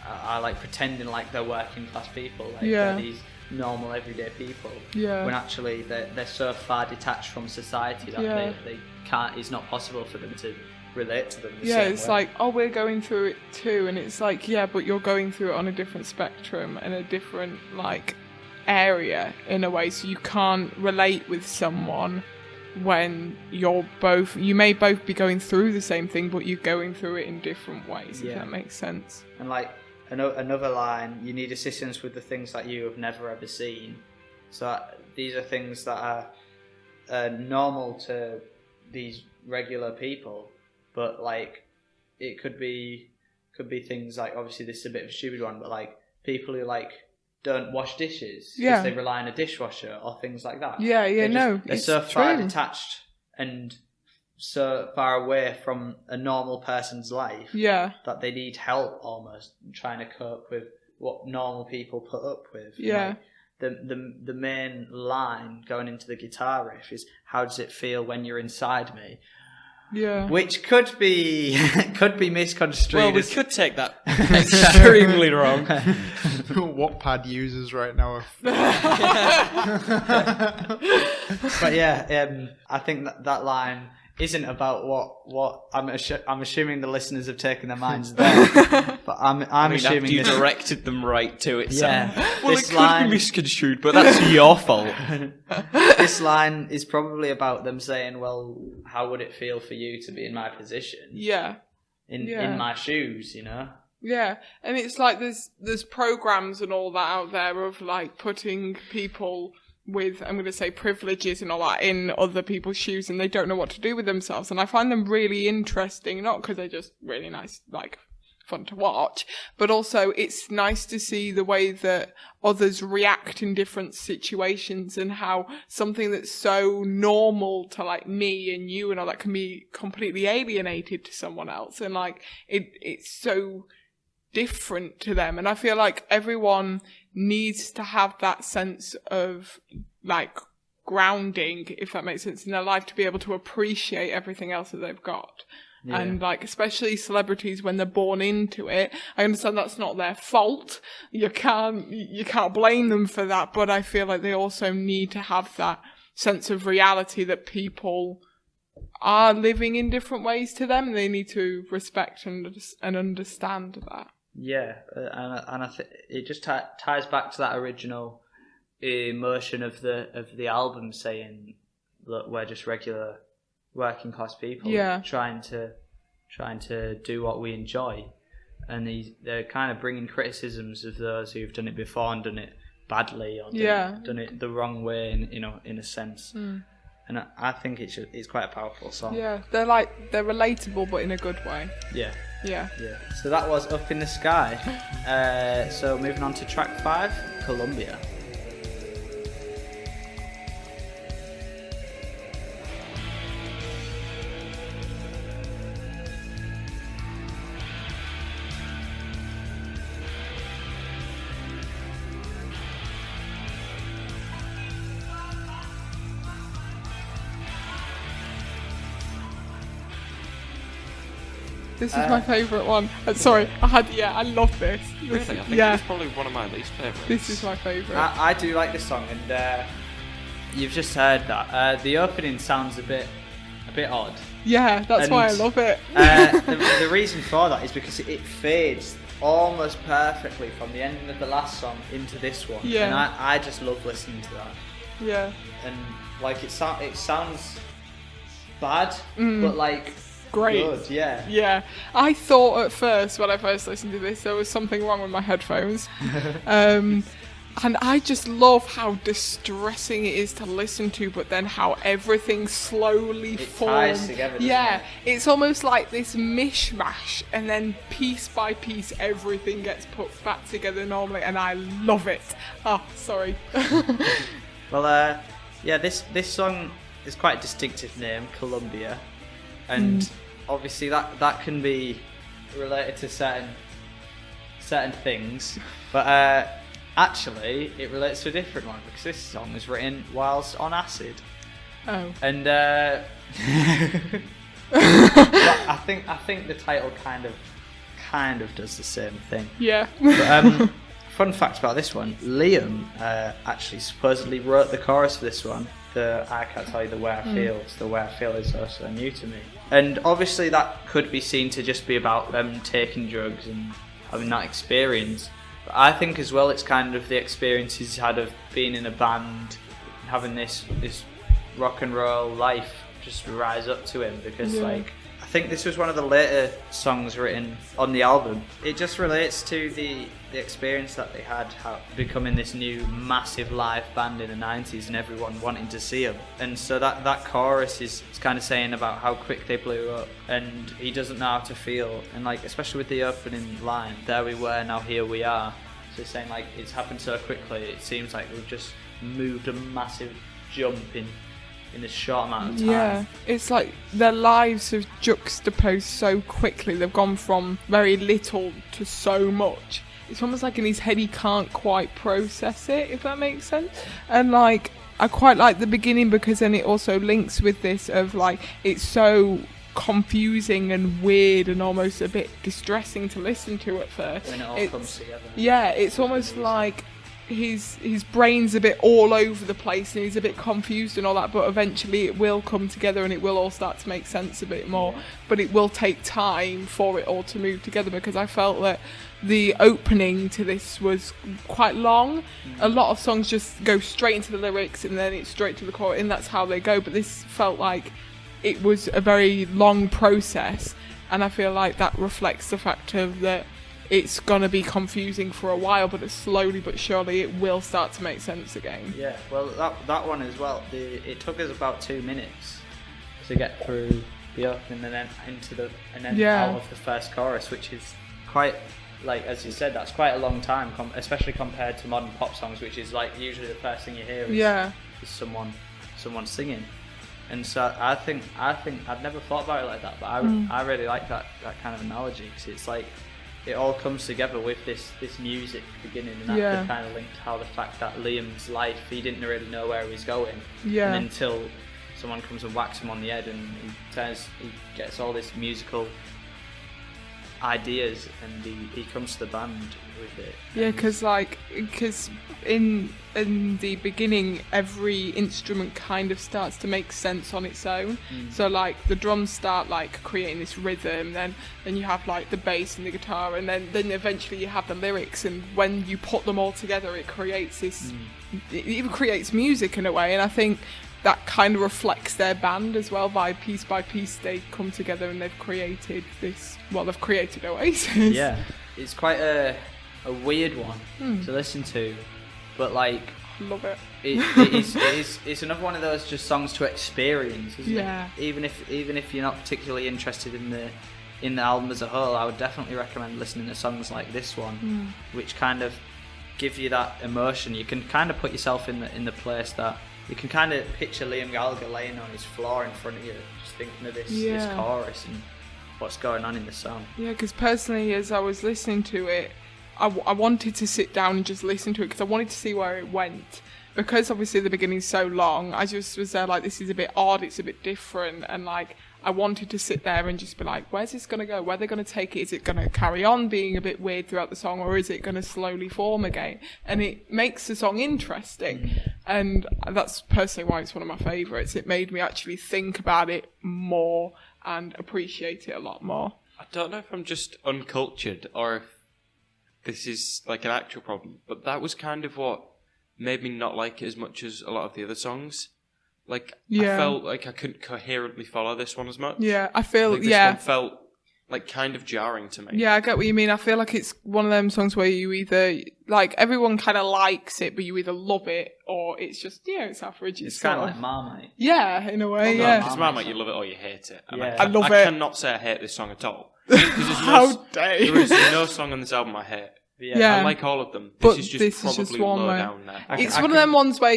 are like pretending like they're working class people, like Yeah. they're these normal everyday people. Yeah. When actually they're so far detached from society that Yeah. they can't. It's not possible for them to relate to them. The Yeah, same it's way. like, oh, we're going through it too, and it's like, yeah, but you're going through it on a different spectrum and a different like area in a way, so you can't relate with someone when you may both be going through the same thing, but you're going through it in different ways. Yeah. If that makes sense. And like another line, "You need assistance with the things that you have never ever seen." So these are things that are normal to these regular people, but like it could be things like, obviously this is a bit of a stupid one, but like people who like don't wash dishes because Yeah. they rely on a dishwasher or things like that. Yeah, yeah, They're it's so far true. detached and so far away from a normal person's life Yeah, that they need help almost trying to cope with what normal people put up with. Yeah. Like, the main line going into the guitar riff is, "How does it feel when you're inside me?" yeah. Which could be misconstrued. Well, we as- could take that extremely wrong. What pad users right now are But yeah, I think that line isn't about what I'm assuming the listeners have taken their minds there. But I'm I mean, assuming after you this. directed them right to it. Yeah. Well, This it could line- be misconstrued, but that's your fault. This line is probably about them saying, "Well, how would it feel for you to be in my position, Yeah, in Yeah. my shoes?" You know, Yeah, and it's like there's programs and all that out there of like putting people with, I'm going to say, privileges and all that in other people's shoes, and they don't know what to do with themselves. And I find them really interesting, not because they're just really nice, like fun to watch, but also it's nice to see the way that others react in different situations, and how something that's so normal to like me and you and all that can be completely alienated to someone else, and like it's so different to them. And I feel like everyone needs to have that sense of like grounding, if that makes sense, in their life, to be able to appreciate everything else that they've got. Yeah. And like, especially celebrities, when they're born into it, I understand that's not their fault. You can't blame them for that, but I feel like they also need to have that sense of reality that people are living in different ways to them. They need to respect and understand that. Yeah, and I think it just ties back to that original emotion of the album, saying, look, we're just regular working class people, trying to do what we enjoy, and they're kind of bringing criticisms of those who've done it before and done it badly, or done it the wrong way, in a sense. And I think it's quite a powerful song. Yeah, they're relatable, but in a good way. Yeah. Yeah. So that was Up in the Sky. So moving on to track 5, Columbia. This is my favourite one. Sorry, I love this. Really? I think it's probably one of my least favourites. This is my favourite. I do like this song, and you've just heard that. The opening sounds a bit odd. Yeah, that's why I love it. The reason for that is because it fades almost perfectly from the ending of the last song into this one. Yeah. And I just love listening to that. Yeah. And like it sounds bad, but like great. Good, yeah. Yeah. I thought at first, when I first listened to this, there was something wrong with my headphones. And I just love how distressing it is to listen to, but then how everything slowly forms. Ties together, it's almost like this mishmash, and then piece by piece everything gets put back together normally, and I love it. Oh, sorry. Well, this song is quite a distinctive name, Columbia, and obviously that can be related to certain things, but actually it relates to a different one, because this song was written whilst on acid. Oh. And I think the title kind of does the same thing. Yeah. But, fun fact about this one: Liam actually supposedly wrote the chorus for this one. I can't tell you the way I feel. It's the way I feel is also new to me. And obviously that could be seen to just be about them taking drugs and having that experience. But I think as well it's kind of the experience he's had of being in a band, having this rock and roll life just rise up to him, because I think this was one of the later songs written on the album. It just relates to the experience that they had, how becoming this new massive live band in the 90s and everyone wanting to see them. And so that chorus is kind of saying about how quick they blew up, and he doesn't know how to feel. And like, especially with the opening line, there we were, now here we are. So saying like, it's happened so quickly, it seems like we've just moved a massive jump in this short amount of time. Yeah, it's like their lives have juxtaposed so quickly. They've gone from very little to so much. It's almost like in his head he can't quite process it, if that makes sense. And like, I quite like the beginning, because then it also links with this of like, it's so confusing and weird and almost a bit distressing to listen to at first. When it all comes together. Yeah, it's almost like his brain's a bit all over the place and he's a bit confused and all that, but eventually it will come together and it will all start to make sense a bit more. But it will take time for it all to move together, because I felt that the opening to this was quite long. A lot of songs just go straight into the lyrics and then it's straight to the chorus, and that's how they go. But this felt like it was a very long process, and I feel like that reflects the fact of that it's gonna be confusing for a while, but slowly but surely it will start to make sense again. Yeah, well, that one as well. It took us about 2 minutes to get through the opening and then out of the first chorus, which is quite, like as you said, that's quite a long time, especially compared to modern pop songs, which is like usually the first thing you hear is someone singing. And so I think I'd never thought about it like that, but I really like that kind of analogy, because it's like it all comes together with this music beginning, and that could kind of link to how the fact that Liam's life, he didn't really know where he was going, and until someone comes and whacks him on the head, and he gets all this musical ideas, and he comes to the band with it. Yeah, because in the beginning, every instrument kind of starts to make sense on its own. So like the drums start like creating this rhythm, then you have like the bass and the guitar, and then eventually you have the lyrics, and when you put them all together, it creates this. It even creates music in a way, and I think that kind of reflects their band as well. By piece, they come together and they've created this. Well, they've created Oasis. Yeah, it's quite a weird one to listen to, but like, love it. It's another one of those just songs to experience, isn't it? Even if you're not particularly interested in the album as a whole, I would definitely recommend listening to songs like this one, which kind of give you that emotion. You can kind of put yourself in the place that. You can kind of picture Liam Gallagher laying on his floor in front of you, just thinking of this chorus and what's going on in the song. Yeah, because personally, as I was listening to it, I wanted to sit down and just listen to it, because I wanted to see where it went. Because obviously the beginning's so long, I just was there like, this is a bit odd, it's a bit different, and like, I wanted to sit there and just be like, where's this going to go? Where are they going to take it? Is it going to carry on being a bit weird throughout the song, or is it going to slowly form again? And it makes the song interesting. And that's personally why it's one of my favourites. It made me actually think about it more and appreciate it a lot more. I don't know if I'm just uncultured or if this is like an actual problem, but that was kind of what made me not like it as much as a lot of the other songs. Like, I felt like I couldn't coherently follow this one as much. Yeah, I feel, like this one felt like kind of jarring to me. Yeah, I get what you mean. I feel like it's one of them songs where you either, like, everyone kind of likes it, but you either love it or it's just, it's average. It's kind of like Marmite. Yeah, in a way, Because Marmite, you love it or you hate it. And Yeah. I love it. I cannot say I hate this song at all. How dare you? There is no song on this album I hate. Yeah. I like all of them. But This is this just is just probably one low where- down there. It's one of them ones where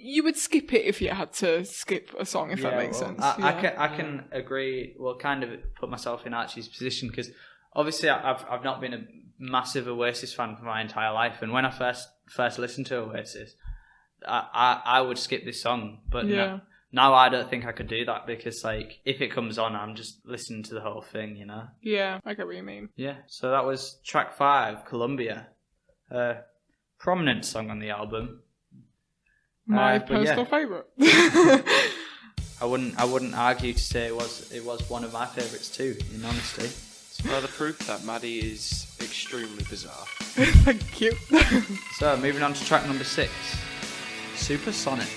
you would skip it if you had to skip a song, if that makes sense. I can agree. Well, kind of put myself in Archie's position, because obviously I've not been a massive Oasis fan for my entire life, and when I first listened to Oasis, I would skip this song. But now I don't think I could do that, because like if it comes on, I'm just listening to the whole thing, you know. Yeah, I get what you mean. Yeah. So that was track 5, Columbia, prominent song on the album. My but personal favourite. I wouldn't argue to say it was one of my favourites too, in honesty. It's further proof that Maddie is extremely bizarre. Thank you. So moving on to track number 6, Supersonic.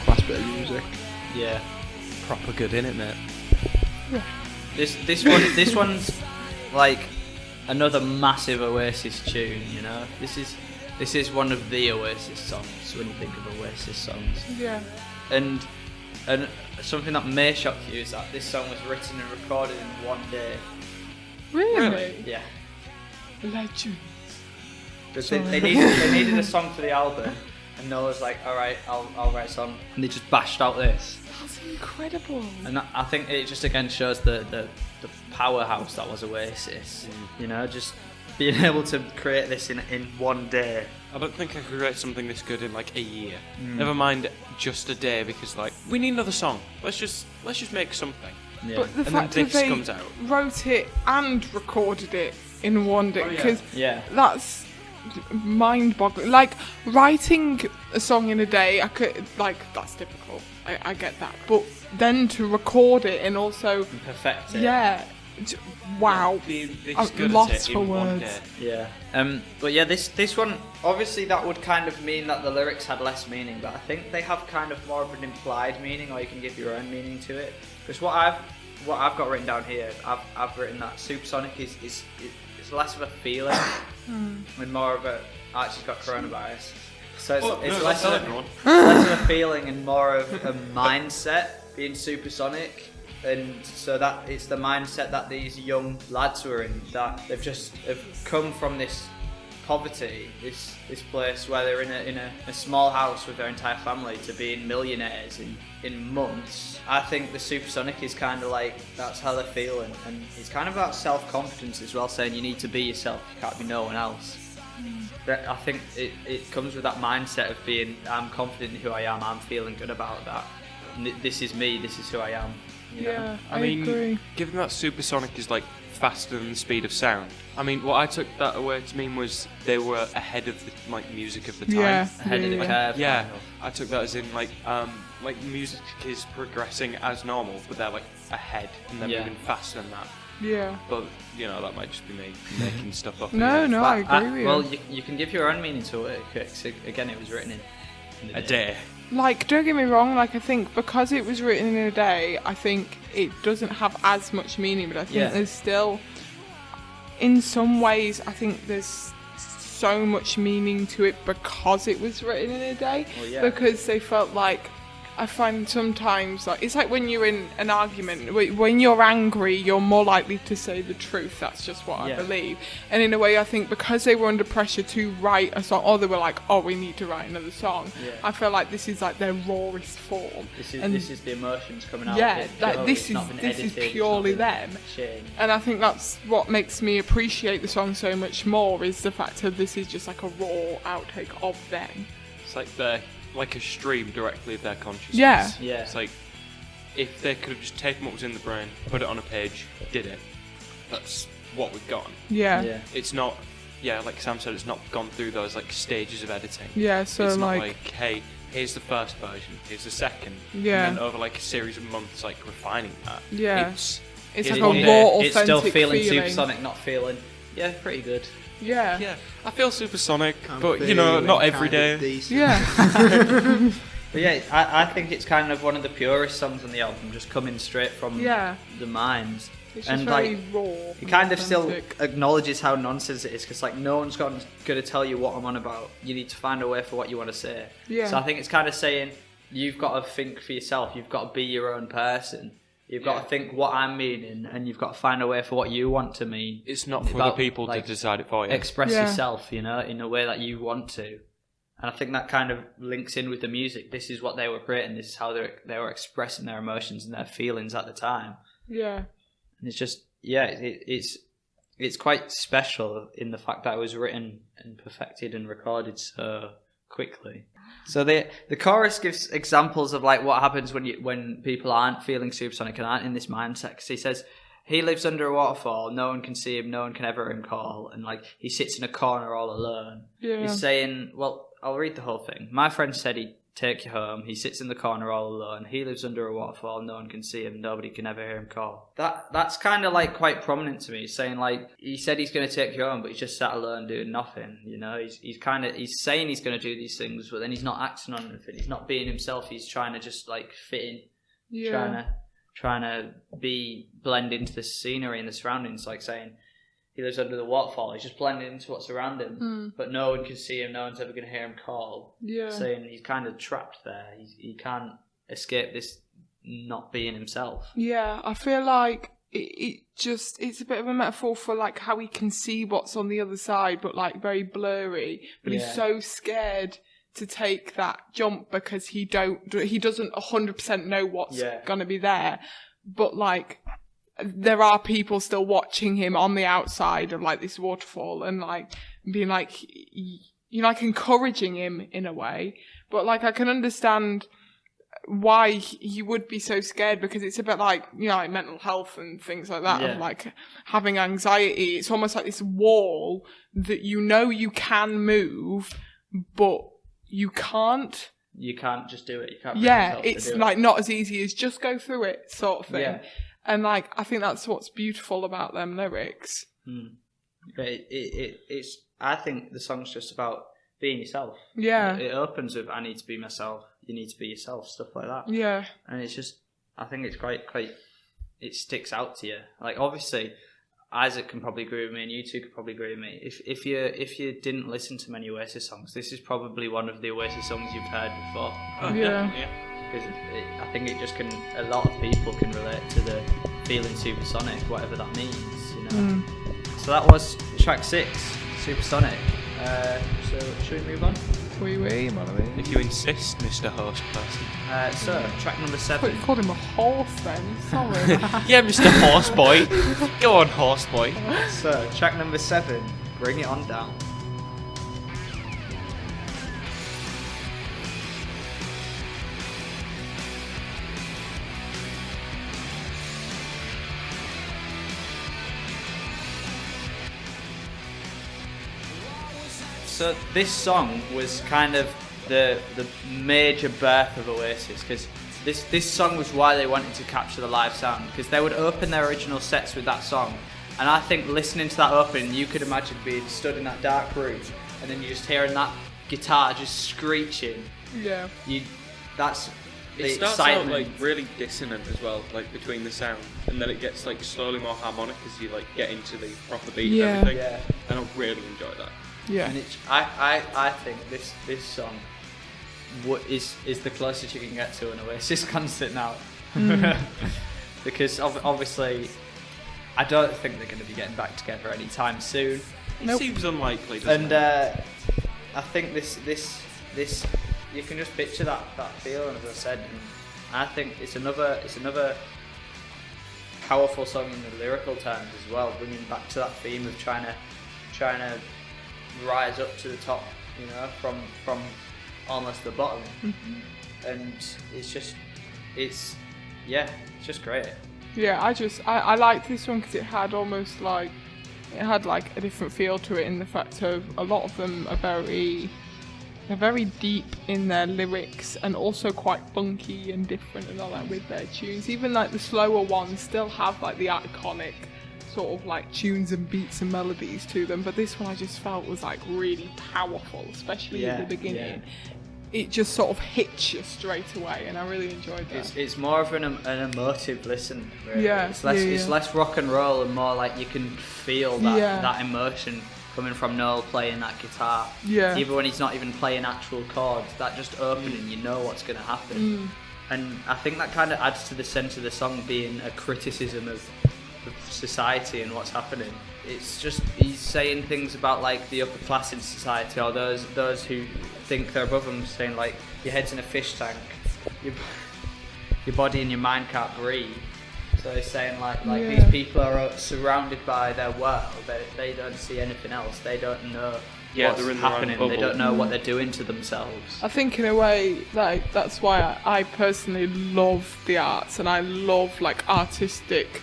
Class bit of music. Yeah. Proper good, innit, mate? This one's like another massive Oasis tune, you know. This is one of the Oasis songs when you think of Oasis songs. Yeah. And something that may shock you is that this song was written and recorded in one day. Really? Yeah. Legend. They needed a song for the album, and Noah was like, "All right, I'll write a song," and they just bashed out this. That's incredible. And I think it just again shows the powerhouse that was Oasis. You know, just being able to create this in one day. I don't think I could create something this good in like a year. Never mind just a day, because like we need another song. Let's just make something. Yeah. But the And fact then that this they comes out. wrote it and recorded it in one day, because that's mind-boggling. Like, writing a song in a day, I could, like, that's typical. I get that. But then to record it and also, Perfect it. yeah, wow. Be this I'm good lost at it for in one words. day. Yeah. But yeah, this one, obviously that would kind of mean that the lyrics had less meaning, but I think they have kind of more of an implied meaning, or you can give your own meaning to it. Because what I've got written down here, I've written that Supersonic is less of a feeling and more of a, she's got coronavirus. So it's less of a feeling and more of a mindset, being supersonic. And so that it's the mindset that these young lads were in, that have come from this poverty, this place where they're in a small house with their entire family, to being millionaires in months. I think the Supersonic is kind of like, that's how they're feeling, and it's kind of about self-confidence as well, saying you need to be yourself, you can't be no one else. But I think it comes with that mindset of being, I'm confident in who I am, I'm feeling good about that. This is me, this is who I am. You know? Yeah, I mean, agree. given that supersonic is like faster than the speed of sound, I mean, what I took that away to mean was they were ahead of the music of the time. Yeah, Ahead of the curve. Yeah, kind of. I took that as in like music is progressing as normal, but they're like ahead and they're moving faster than that. Yeah. But that might just be me making stuff up. No, again. I agree with you. Well, you can give your own meaning to it. 'Cause again, it was written in the A day. Like, don't get me wrong, like, I think because it was written in a day, I think it doesn't have as much meaning, but I think there's still, in some ways, I think there's so much meaning to it because it was written in a day. Well, yeah. Because they felt like, I find sometimes, like, it's like when you're in an argument, when you're angry, you're more likely to say the truth. That's just what I believe. And in a way, I think because they were under pressure to write a song, or they were like, oh, we need to write another song, I feel like this is like their rawest form. This is the emotions coming out. Yeah, of it. like Purely. this It's is not been this is edited, it's purely not been them. changed. And I think that's what makes me appreciate the song so much more, is the fact that this is just like a raw outtake of them. It's like they're like a stream directly of their consciousness. Yeah. Yeah. It's like if they could have just taken what was in the brain, put it on a page, did it. That's what we've gotten. Yeah. It's not, like Sam said, it's not gone through those like stages of editing. Yeah, so It's not like, like, hey, here's the first version, here's the second. Yeah. And then over like a series of months, like refining that. Yeah. It's it's here's like a one raw, day. authentic It's still feeling feeling. supersonic, not feeling. Yeah, pretty good. Yeah. Yeah, I feel supersonic, I'm but feeling not every kind of day. decent. Yeah. But yeah, I think it's kind of one of the purest songs on the album, just coming straight from Yeah. the mind. It's just And very like, raw. he kind of and still authentic. acknowledges how nonsense it is, because like no one's going to tell you what I'm on about. You need to find a way for what you want to say. Yeah. So I think it's kind of saying you've got to think for yourself. You've got to be your own person. You've got to think what I'm meaning, and you've got to find a way for what you want to mean. It's not for the About, people like, to decide it for you. Express Yeah. yourself, in a way that you want to. And I think that kind of links in with the music. This is what they were creating. This is how they were expressing their emotions and their feelings at the time. Yeah. And it's just, it's quite special in the fact that it was written and perfected and recorded so quickly. So the chorus gives examples of like what happens when people aren't feeling supersonic and aren't in this mindset. 'Cause he says he lives under a waterfall, no one can see him, no one can ever hear him call, and like he sits in a corner all alone. Yeah. He's saying, well, I'll read the whole thing. My friend said he'd take you home. He sits in the corner all alone. He lives under a waterfall. No one can see him. Nobody can ever hear him call. That's kind of like quite prominent to me. He's saying like he said he's going to take you home, but he's just sat alone doing nothing. He's saying he's going to do these things, but then he's not acting on anything. He's not being himself. He's trying to just like fit in. Yeah. Trying to blend into the scenery and the surroundings. Like saying he lives under the waterfall. He's just blending into what's around him, but no one can see him. No one's ever going to hear him call. Yeah. Saying he's kind of trapped there. He can't escape this not being himself. Yeah, I feel like it's a bit of a metaphor for like how he can see what's on the other side, but like very blurry. But he's so scared to take that jump because he doesn't 100% know what's gonna be there. But like there are people still watching him on the outside of like this waterfall and like being like, like encouraging him in a way. But like I can understand why he would be so scared, because it's a bit like, like mental health and things like that, of like having anxiety. It's almost like this wall that you can move, but you can't. You can't just do it. You can't. Bring Yeah, yourself to it's do like not as easy as just go through it sort of thing. Yeah. And like I think that's what's beautiful about them lyrics. It's. I think the song's just about being yourself. Yeah. It opens with "I need to be myself." You need to be yourself. Stuff like that. Yeah. And it's just. I think it's quite. It sticks out to you. Like obviously, Isaac can probably agree with me, and you two could probably agree with me. If you didn't listen to many Oasis songs, this is probably one of the Oasis songs you've heard before. Yeah. Because I think it just can. A lot of people can relate to the feeling supersonic, whatever that means. You know. So that was track 6, Supersonic. So should we move on? If you insist, Mr. Host Person. So track number I 7. called him a horse then. Sorry. Yeah, Mr. Horseboy. Go on, Horseboy. So track number 7. Bring it on down. So this song was kind of the major birth of Oasis, because this song was why they wanted to capture the live sound, because they would open their original sets with that song, and I think listening to that opening, you could imagine being stood in that dark room and then you just hearing that guitar just screeching. Yeah. That's the It starts excitement. out like really dissonant as well, like between the sound, and then it gets like slowly more harmonic as you like get into the proper beat Yeah. and everything. Yeah. And I really enjoy that. Yeah. And I think this song is the closest you can get to an Oasis concert now. Because obviously I don't think they're going to be getting back together anytime soon. It Nope. seems unlikely, doesn't And it? I think this you can just picture that feeling, as I said, and I think it's another powerful song in the lyrical terms as well, bringing back to that theme of trying to rise up to the top, you know, from almost the bottom. And it's just great. Yeah, I liked this one because it had almost like a different feel to it, in the fact of a lot of them are very deep in their lyrics and also quite funky and different and all that with their tunes. Even like the slower ones still have like the iconic sort of like tunes and beats and melodies to them, but this one I just felt was like really powerful, especially at the beginning. It just sort of hits you straight away, and I really enjoyed that. It's more of an emotive listen, really. Yeah, It's less yeah. it's less rock and roll and more like you can feel that emotion coming from Noel playing that guitar. Yeah. Even when he's not even playing actual chords, that just opening, you know what's going to happen. And I think that kind of adds to the sense of the song being a criticism of society and what's happening. It's just he's saying things about like the upper class in society, or those who think they're above them, saying like your head's in a fish tank, your body and your mind can't breathe. So he's saying like these people are surrounded by their world, they don't see anything else, they don't know what's they're in their own happening, they bubble. don't know what they're doing to themselves. I think in a way that's why I personally love the arts, and I love like artistic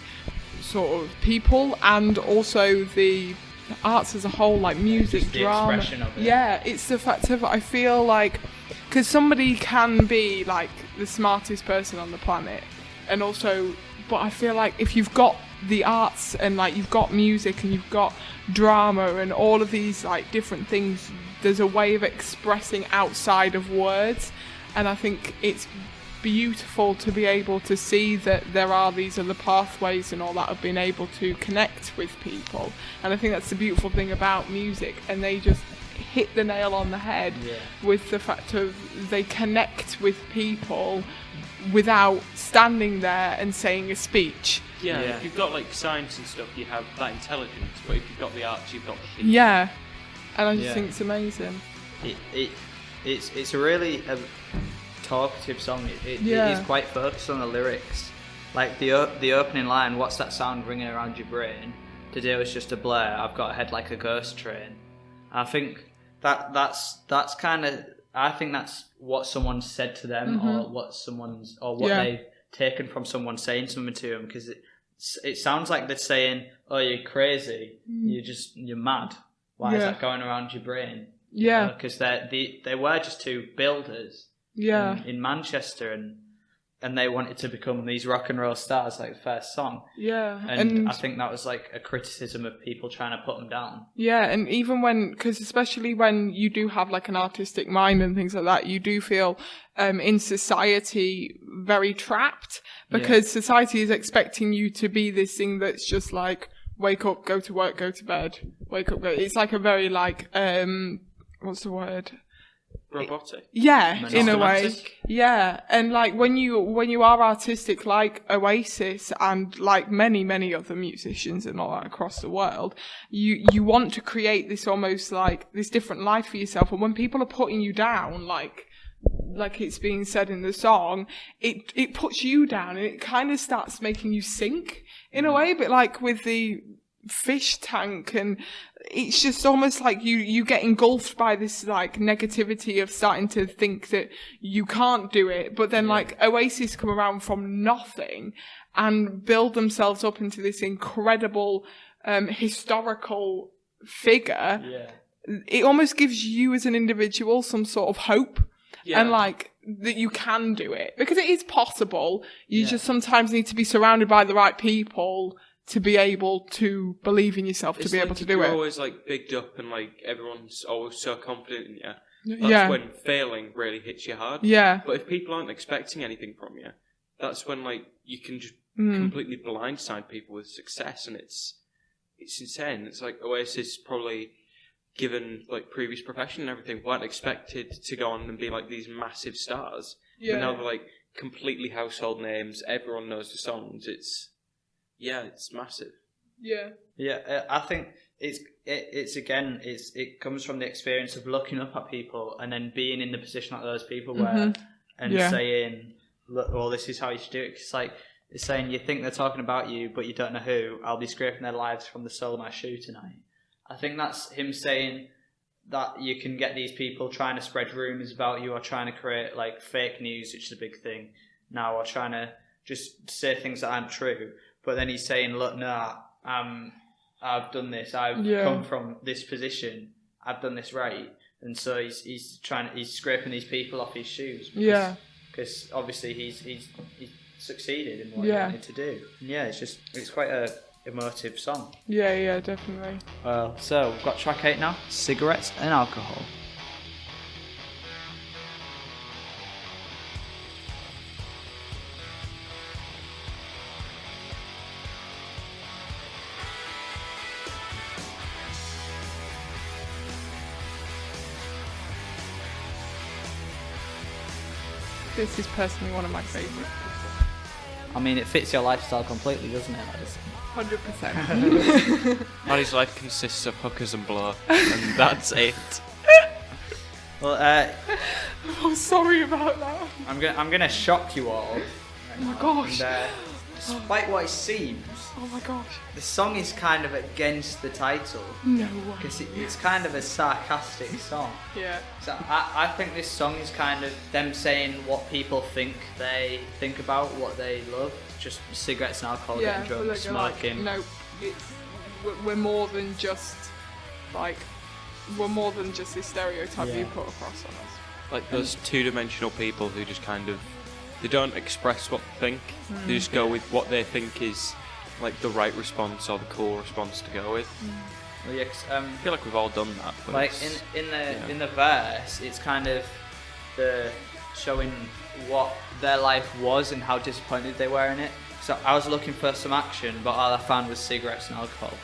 sort of people, and also the arts as a whole, like music, Just the drama. expression of it. Yeah, it's the fact of I feel like because somebody can be like the smartest person on the planet, and also, but I feel like if you've got the arts and like you've got music and you've got drama and all of these like different things, there's a way of expressing outside of words, and I think it's beautiful to be able to see that there are these other pathways and all that of being able to connect with people. And I think that's the beautiful thing about music, and they just hit the nail on the head with the fact of they connect with people without standing there and saying a speech. Yeah, Yeah. if you've got like science and stuff, you have that intelligence, but if you've got the arts, you've got the Yeah, and I just Yeah. think it's amazing. It's a really talkative song. It is quite focused on the lyrics. Like the opening line, "What's that sound ringing around your brain? Today was just a blur. I've got a head like a ghost train." I think that's kind of. I think that's what someone said to them, or what they've taken from someone saying something to them. Because it sounds like they're saying, "Oh, you're crazy. You're mad. Why is that going around your brain?" Yeah. Because they were just two builders in Manchester, and they wanted to become these rock and roll stars, like the first song. Yeah, And I think that was like a criticism of people trying to put them down. Yeah, and even because especially when you do have like an artistic mind and things like that, you do feel in society very trapped, because society is expecting you to be this thing that's just like, wake up, go to work, go to bed, wake up, go. It's like a very like, what's the word? Robotic. Yeah, in a way. Monotonistic. Yeah, and like when you are artistic, like Oasis and like many other musicians and all that across the world, you want to create this almost like this different life for yourself. And when people are putting you down, like it's being said in the song, it puts you down, and it kind of starts making you sink in a way. But like with the fish tank, and it's just almost like you get engulfed by this like negativity of starting to think that you can't do it. But then like Oasis come around from nothing and build themselves up into this incredible historical figure. It almost gives you as an individual some sort of hope. And like that you can do it, because it is possible. You just sometimes need to be surrounded by the right people to be able to believe in yourself, to be able to do you're it. always like bigged up and like everyone's always so confident in you. That's when failing really hits you hard. Yeah. But if people aren't expecting anything from you, that's when like you can just completely blindside people with success, and it's insane. It's like Oasis probably, given like previous profession and everything, weren't expected to go on and be like these massive stars. Yeah. But now they're like completely household names. Everyone knows the songs. It's massive. Yeah. I think it comes from the experience of looking up at people and then being in the position that those people were, and saying, "Look, well, this is how you should do it." It's like it's saying, you think they're talking about you, but you don't know who. I'll be scraping their lives from the sole of my shoe tonight. I think that's him saying that you can get these people trying to spread rumours about you, or trying to create like fake news, which is a big thing now, or trying to just say things that aren't true. But then he's saying, look, no, I've done this. I've come from this position. I've done this right. And so he's scraping these people off his shoes. Because obviously he's succeeded in what he wanted to do. And it's quite a emotive song. Yeah, definitely. Well, so we've got track 8 now, Cigarettes and Alcohol. This is personally one of my favourites. I mean, it fits your lifestyle completely, doesn't it? 100%. Maddie's life consists of hookers and blow, and that's it. Well, I'm sorry about that. I'm gonna shock you all. Oh my gosh. And, despite what it seems, Oh my gosh. the song is kind of against the title, No way. because it's kind of a sarcastic song. Yeah. So I think this song is kind of them saying what people think they think about, what they love. Just cigarettes and alcohol, getting drunk, like, smoking. no, we're more than just this stereotype you put across on us. Like those two-dimensional people who just kind of, they don't express what they think. They just go with what they think is like the right response or the cool response to go with. Well, yeah, 'cause, I feel like we've all done that. But like it's- in the verse, it's kind of the showing what their life was and how disappointed they were in it. So I was looking for some action, but all I found was cigarettes and alcohol.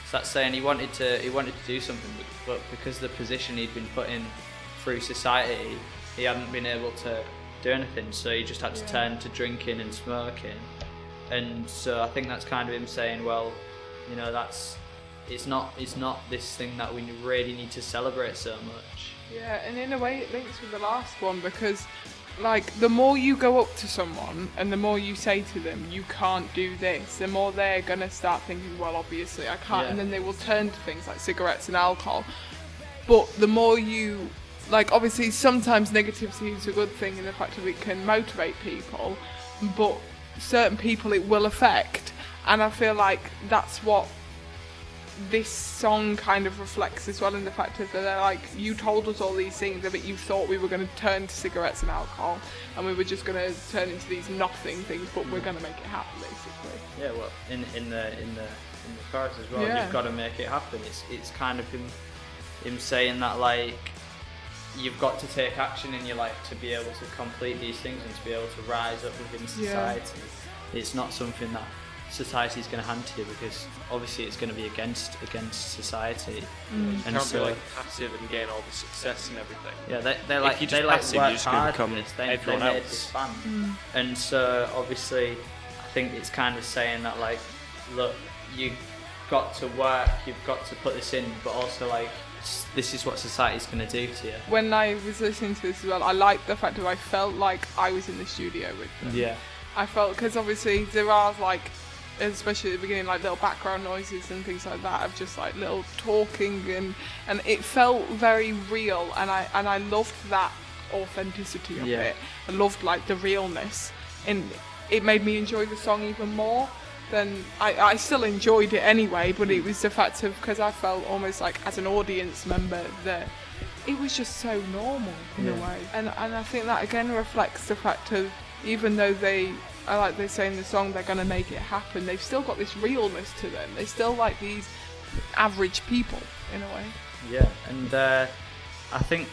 So that's saying he wanted to do something, but because the position he'd been put in through society, he hadn't been able to do anything. So he just had to turn to drinking and smoking. And so I think that's kind of him saying, well, you know, it's not this thing that we really need to celebrate so much. Yeah, and in a way it links with the last one, because like the more you go up to someone and the more you say to them you can't do this, the more they're gonna start thinking, well, obviously I can't, and then they will turn to things like cigarettes and alcohol. But the more you, like, obviously sometimes negativity is a good thing in the fact that it can motivate people, but certain people it will affect, and I feel like that's what this song kind of reflects as well in the fact that they're like, you told us all these things, but you thought we were going to turn to cigarettes and alcohol, and we were just going to turn into these nothing things, but we're going to make it happen, basically. Yeah, well, in the chorus as well, Yeah. you've got to make it happen. It's kind of him saying that, like, you've got to take action in your life to be able to complete these things and to be able to rise up within society. It's not something that society's going to hand to you, because obviously it's going to be against society. You And can't so, be like passive and gain all the success and everything. yeah, they like If you they just like passive, you're work just gonna hard become for this. They everyone made else. this band, and so obviously I think it's kind of saying that, like, look, you got to work, you've got to put this in, but also, like, this is what society's going to do to you. When I was listening to this as well, I liked the fact that I felt like I was in the studio with them. Yeah. I felt, because obviously there are, like, especially at the beginning, like little background noises and things like that of just like little talking, and it felt very real, and I loved that authenticity of it. I loved like the realness, and it made me enjoy the song even more than I still enjoyed it anyway, but it was the fact of, because I felt almost like as an audience member that it was just so normal in a way, and I think that again reflects the fact of, even though like they say in the song, they're going to make it happen, they've still got this realness to them. They're still like these average people in a way. Yeah, and I think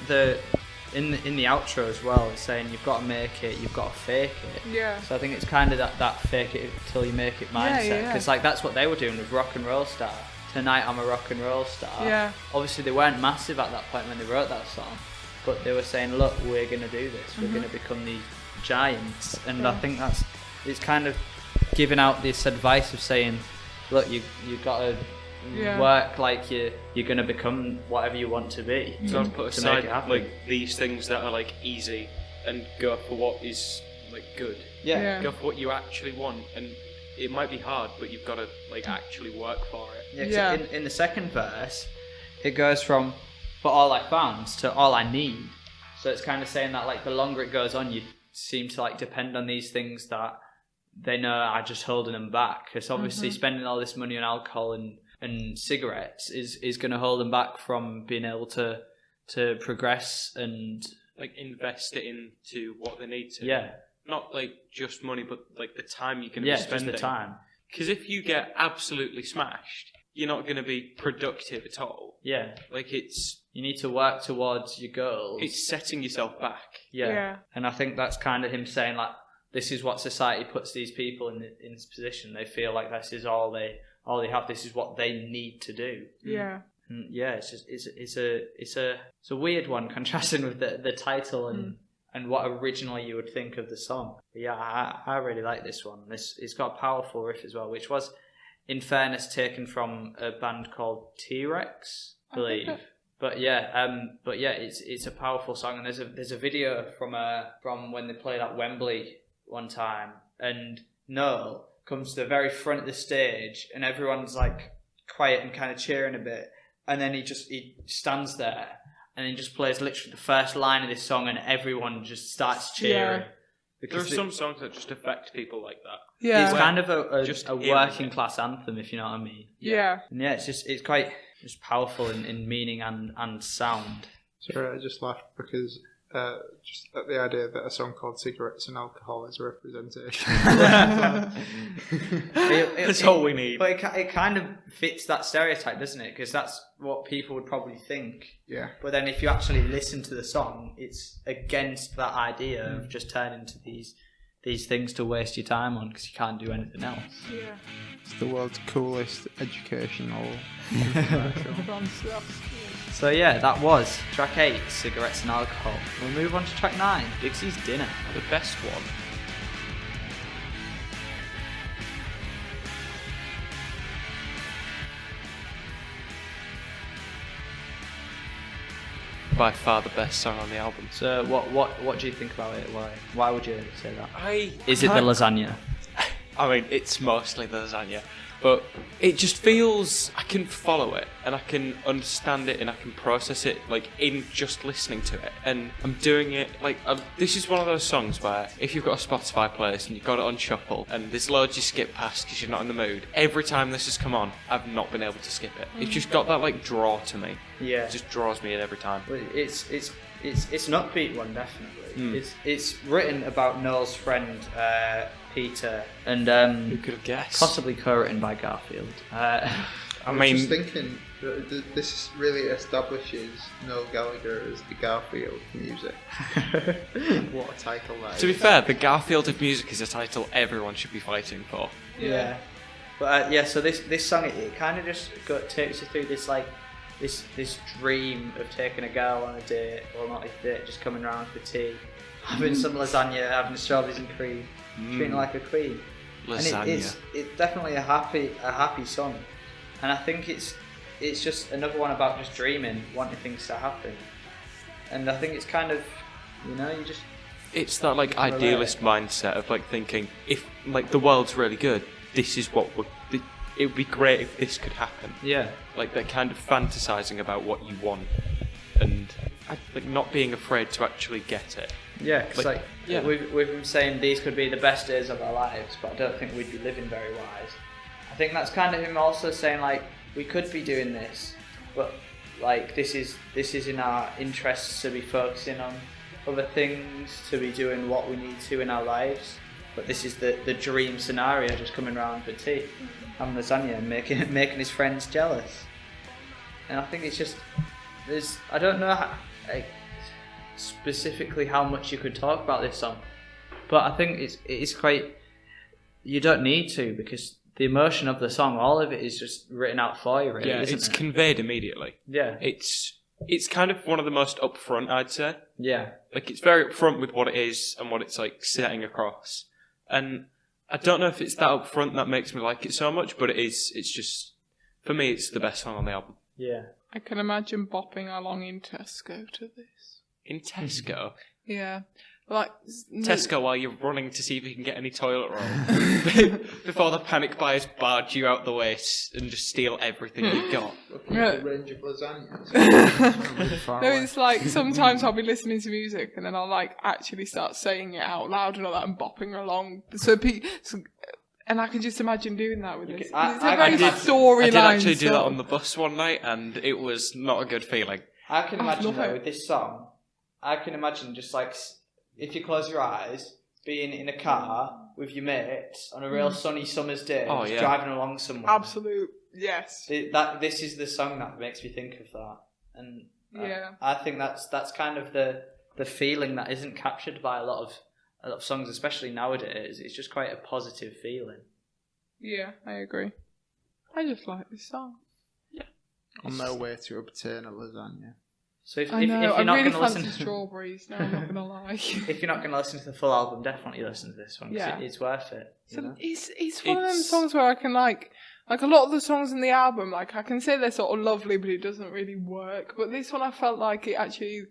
in the outro as well, it's saying you've got to make it, you've got to fake it. Yeah. So I think it's kind of that fake it till you make it mindset, because like that's what they were doing with Rock and Roll Star. Tonight I'm a rock and roll star. Yeah. Obviously they weren't massive at that point when they wrote that song, but they were saying, look, we're going to do this. We're going to become these giants. And I think it's kind of giving out this advice of saying, look, you got to work like you're going to become whatever you want to be. So I've put to make aside it happen. like these things that are like easy and go for what is like good. Yeah. Go for what you actually want, and it might be hard, but you've got to like actually work for it. Yeah, 'cause Yeah. in the second verse, it goes from "but all I found" to "all I need." So it's kind of saying that, like, the longer it goes on, you seem to like depend on these things that they know are just holding them back. Because obviously, spending all this money on alcohol and cigarettes is going to hold them back from being able to progress and Like invest it into what they need to. yeah, Not like just money, but like the time you're going to yeah, be just spending. the time. Because if you get absolutely smashed, you're not going to be productive at all. Yeah, Like you need to work towards your goals. it's setting yourself back. Yeah. And I think that's kind of him saying, like, this is what society puts these people in this position. They feel like this is all they have. This is what they need to do. Yeah. And yeah, it's a weird one, contrasting with the title and what originally you would think of the song. But yeah, I really like this one. It's got a powerful riff as well, which was, in fairness, taken from a band called T-Rex, I believe. But yeah, it's a powerful song, and there's a video from when they played at Wembley one time, and Noel comes to the very front of the stage, and everyone's like quiet and kind of cheering a bit, and then he stands there, and he just plays literally the first line of this song, and everyone just starts cheering. Yeah. There are Because some songs that just affect people like that. Yeah. it's kind of Just a hearing working it. class anthem, if you know what I mean. Yeah. And yeah, it's quite just powerful in meaning and sound. Sorry, I just laughed because just at the idea that a song called Cigarettes and Alcohol is a representation. That's all we need. But it kind of fits that stereotype, doesn't it? Because that's what people would probably think. Yeah. But then if you actually listen to the song, it's against that idea of just turning to these things to waste your time on, because you can't do anything else. Yeah. It's the world's coolest educational. So yeah, that was track 8, Cigarettes and Alcohol. We'll move on to track 9, Dixie's Dinner. The best one. By far the best song on the album. So what do you think about it? Why would you say that? I Is it the lasagna? I mean, it's mostly the lasagna, but it just feels I can follow it and I can understand it and I can process it like in just listening to it. And I'm doing it like this is one of those songs where if you've got a Spotify playlist and you've got it on shuffle and there's loads you skip past because you're not in the mood. Every time this has come on, I've not been able to skip it. It's just got that like draw to me. Yeah. It just draws me in every time. Well, it's an upbeat one, definitely. It's written about Noel's friend Peter, and Who could have guessed? possibly co-written by Garfield. I I was mean, just thinking, this really establishes Noel Gallagher as the Garfield of music. What a title that to be is. fair, the Garfield of music is a title everyone should be fighting for. Yeah. But so this song it kind of just takes you through this like this dream of taking a girl on a date, or not a date, just coming round for tea, having some lasagna, having strawberries and cream, treating her like a queen. Lasagna. And it's definitely a happy song, and I think it's just another one about just dreaming, wanting things to happen, and I think it's kind of, you just It's that like idealist mindset of like thinking if like the world's really good, this is what it would be great if this could happen. yeah. Like they're kind of fantasizing about what you want and like not being afraid to actually get it. Yeah, because Like, yeah. with him saying these could be the best days of our lives, but I don't think we'd be living very wise. I think that's kind of him also saying like we could be doing this, but like this is in our interests to be focusing on other things, to be doing what we need to in our lives. But this is the dream scenario, just coming round for tea, having lasagna, and making his friends jealous. And I think it's just I don't know how, like, specifically how much you could talk about this song, but I think it's quite. You don't need to, because the emotion of the song, all of it is just written out for you, really. Yeah, isn't it's it? conveyed immediately. Yeah, It's kind of one of the most upfront, I'd say. yeah, Like it's very upfront with what it is and what it's like setting across. And I don't know if it's that upfront that makes me like it so much, but it is. It's just, for me, it's the best song on the album. yeah. I can imagine bopping along in Tesco to this. In Tesco. Yeah. Like Tesco while you're running to see if you can get any toilet roll. Before the panic buyers barge you out the way and just steal everything you've got. Looking Yeah. at the range of lasagna. Really far No, away. it's like sometimes I'll be listening to music and then I'll like actually start saying it out loud and all that and bopping along. And I can just imagine doing that with this. It's I a very I did storyline. actually do that song. on the bus one night, and it was not a good feeling. I can I imagine love though it. with this song, I can imagine just like if you close your eyes, being in a car with your mates on a real sunny summer's day, Oh, just yeah. driving along somewhere. Absolute, yes. This is the song that makes me think of that, and Yeah. I think that's kind of the feeling that isn't captured by a lot of songs, especially nowadays. It's just quite a positive feeling. Yeah, I agree. I just like this song. On their way to obtain a lasagna. So if I you're know, I not really going to fancy listen, strawberries now, I'm not going to lie. if you're not going to listen to the full album, definitely listen to this one. 'Cause Yeah. it's worth it. you So know? it's one of them It's- songs where I can like a lot of the songs in the album, like I can say they're sort of lovely, but it doesn't really work. But this one, I felt like it actually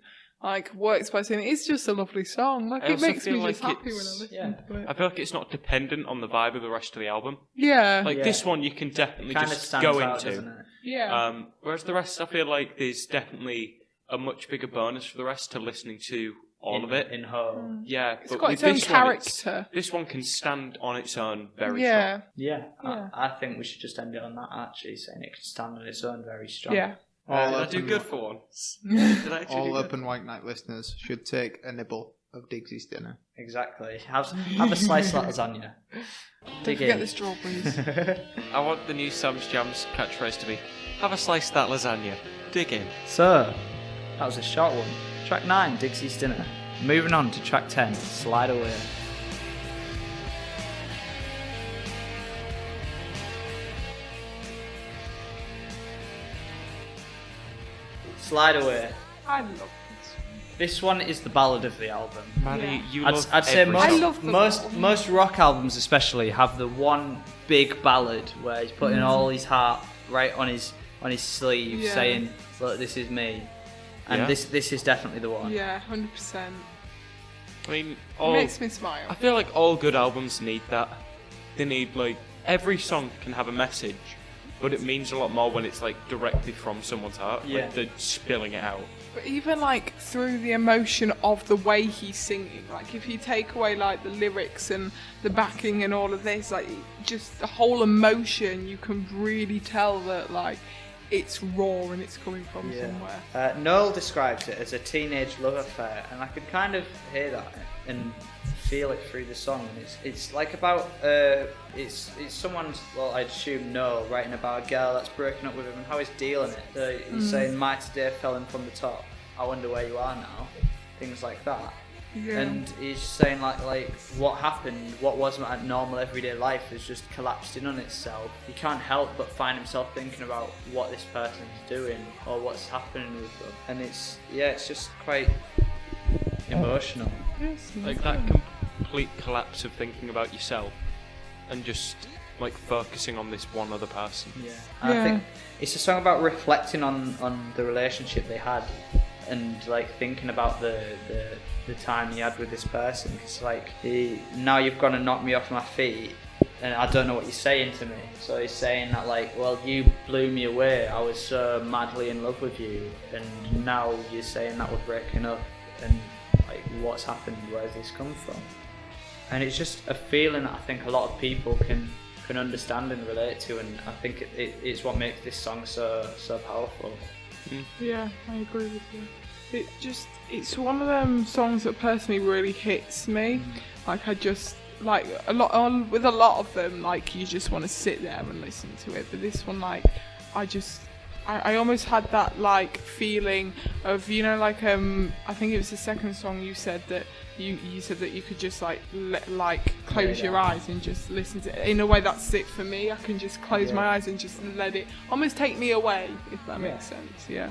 like works by saying it's just a lovely song. Like I it also makes me feel just like happy when I it's- listen Yeah. to it. I feel like it's not dependent on the vibe of the rest of the album. Yeah, Like Yeah. this one, you can definitely Kind of just stands go out, into. doesn't it? yeah, Whereas the rest, I feel like there's definitely a much bigger bonus for the rest to listening to all of it. in whole. Yeah, it's but got with its own this one, character. this one can stand on its own very Yeah, Yeah, Yeah. I think we should just end it on that. Actually, saying it can stand on its own very strong. yeah. All Did I up do and good Whi- for once? Did I actually All do Up good? and White Night listeners should take a nibble of Diggsy's dinner. Exactly. Have a slice of that lasagna. Don't Dig forget in. the strawberries. I want the new Sam's Jams catchphrase to be, have a slice of that lasagna. Dig in. So, that was a short one. Track 9, Dixie's Dinner. Moving on to track 10, Slide Away. Slide Away. I love this. This one is the ballad of the album. Maddie, Yeah. you I'd, love I'd say every most, I love the most, album. most rock albums especially have the one big ballad where he's putting all his heart right on his sleeve, Yeah. saying, "Look, this is me," and Yeah. this is definitely the one. Yeah, 100%. I mean, It all, makes me I smile. feel like all good albums need that. They need like every song can have a message, but it means a lot more when it's like directly from someone's heart. Yeah. Like they're spilling it out. But even like through the emotion of the way he's singing, like if you take away like the lyrics and the backing and all of this, like just the whole emotion, you can really tell that like it's raw and it's coming from somewhere. Noel describes it as a teenage love affair, and I could kind of hear that and feel it through the song. And it's like about it's someone's, well, I'd assume Noel, writing about a girl that's broken up with him and how he's dealing it. So he's saying, "My today fell in from the top. I wonder where you are now." Things like that. Yeah. And he's saying like what happened, what was my normal everyday life has just collapsed in on itself. He can't help but find himself thinking about what this person's doing or what's happening with them. And it's just quite emotional. Like that complete collapse of thinking about yourself and just like focusing on this one other person. Yeah. And I think it's a song about reflecting on the relationship they had and like thinking about the time he had with this person. It's like, now you've gone and knocked me off my feet and I don't know what you're saying to me. So he's saying that like, well, you blew me away, I was so madly in love with you, and now you're saying that we're breaking up, and like what's happened, where's this come from? And it's just a feeling that I think a lot of people can understand and relate to, and I think it's what makes this song so powerful. Yeah, I agree with you. It's one of them songs that personally really hits me. Like I just like with a lot of them, like you just want to sit there and listen to it. But this one, like I almost had that like feeling of, you know, like I think it was the second song you said that you said that you could just like close your eyes and just listen to it. In a way, that's it for me. I can just close my eyes and just let it almost take me away, if that makes sense. Yeah.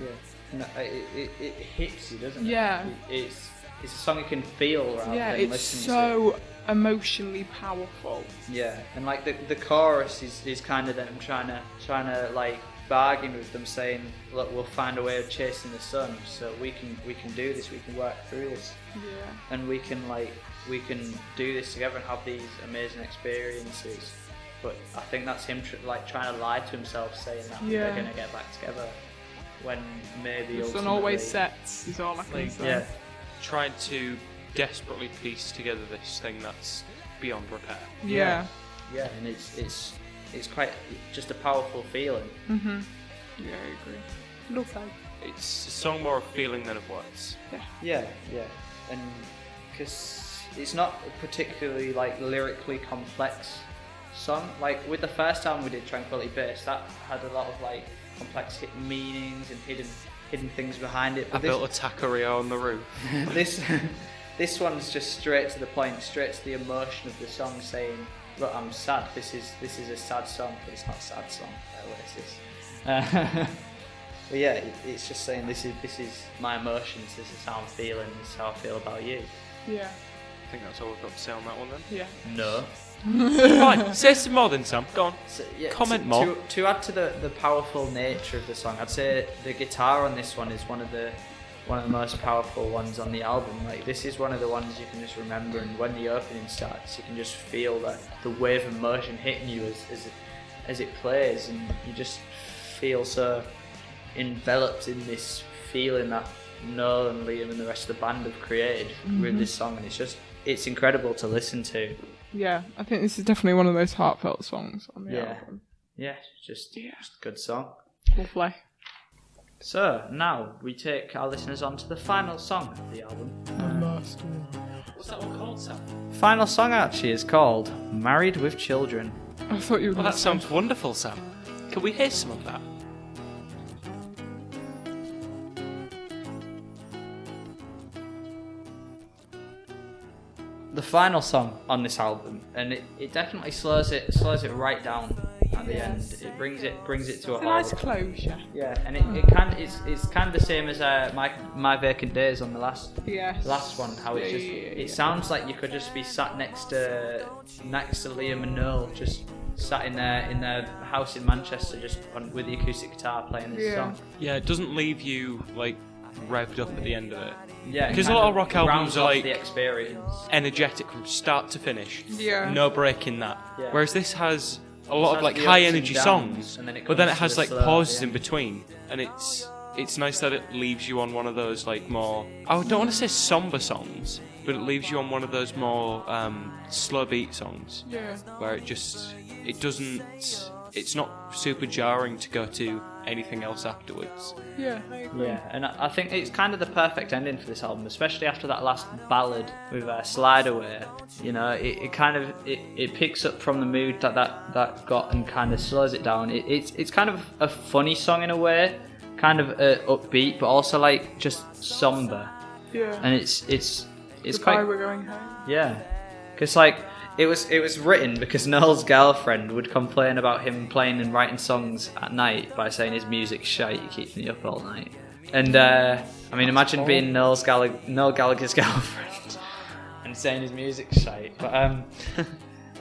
No, it hits you, doesn't it? Yeah. It's a song you can feel rather Yeah, than it's listening so to. emotionally powerful. Yeah, and like the chorus is kind of them trying to like bargain with them, saying, look, we'll find a way of chasing the sun, so we can do this, we can work through this, and we can do this together and have these amazing experiences. But I think that's him trying to lie to himself, saying that they're gonna get back together when maybe The sun ultimately, always sets is all I can say. yeah. Trying to desperately piece together this thing that's beyond repair. Yeah. Yeah, and it's quite just a powerful feeling. Yeah, I agree. Love that. It's a song more of feeling than of words. Yeah, and because it's not a particularly like lyrically complex song. Like with the first time we did Tranquility Base, that had a lot of like complex hidden meanings and hidden things behind it. I built a taqueria on the roof. This one's just straight to the point, straight to the emotion of the song, saying, "Look, I'm sad. This is a sad song, but it's not a sad song." Oasis. But yeah, it's just saying this is my emotions. This is how I'm feeling. This is how I feel about you. Yeah. I think that's all we've got to say on that one then. Yeah. No. Fine, say some more then, Sam. Go on. So, yeah, Comment more. To add to the powerful nature of the song, I'd say the guitar on this one is one of the most powerful ones on the album. Like this is one of the ones you can just remember, and when the opening starts, you can just feel that the wave of emotion hitting you as it plays, and you just feel so enveloped in this feeling that Noel and Liam and the rest of the band have created with this song, and it's incredible to listen to. Yeah, I think this is definitely one of the most heartfelt songs on the album. Yeah, just a good song. Lovely. So now we take our listeners on to the final song of the album. What's that one called, Sam? Final song actually is called "Married with Children." I thought you were Well, going that sounds wonderful, Sam. Can we hear some of that? The final song on this album, and it definitely slows it right down at the end. It brings it to a It's a nice halt. closure. Yeah, and it's kind of the same as my Vacant Days on the last Yes. one. How it just it sounds like you could just be sat next to Liam and Noel, just sat in their house in Manchester, just with the acoustic guitar playing this song. Yeah, it doesn't leave you like revved up at the end of it. Yeah, Because a kind lot of rock albums rounds are off like the experience. energetic from start to finish. Yeah. No break in that. Yeah. Whereas this has a lot of has like the high ups and energy downs, songs, and then it but then it comes to has the like slow, pauses yeah. in between, and it's nice that it leaves you on one of those like more, I don't want to say somber songs, but it leaves you on one of those more slow beat songs Yeah. where it's not super jarring to go to anything else afterwards. Yeah, I agree. Yeah, and I think it's kind of the perfect ending for this album, especially after that last ballad with Slide Away. You know, it kind of it picks up from the mood that got and kind of slows it down. It's kind of a funny song in a way, kind of upbeat, but also like just somber. Yeah. And it's Goodbye, quite we're going home. yeah, because like it was written because Noel's girlfriend would complain about him playing and writing songs at night by saying his music's shite, it keeps me up all night. And I mean, imagine being Noel Gallagher's girlfriend and saying his music's shite. But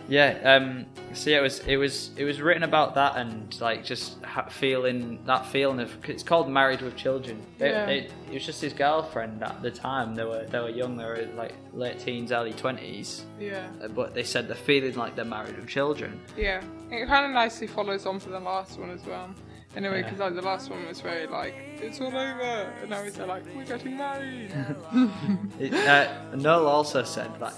yeah, so yeah, it was written about that and like just feeling that feeling of, it's called Married with Children. Yeah. It was just his girlfriend at the time. They were young. They were like late teens, early 20s. Yeah. But they said they're feeling like they're married with children. Yeah. It kind of nicely follows on to the last one as well. Anyway, Yeah. because like the last one was very like, it's all over, and now it's like, we're getting married. Noel also said that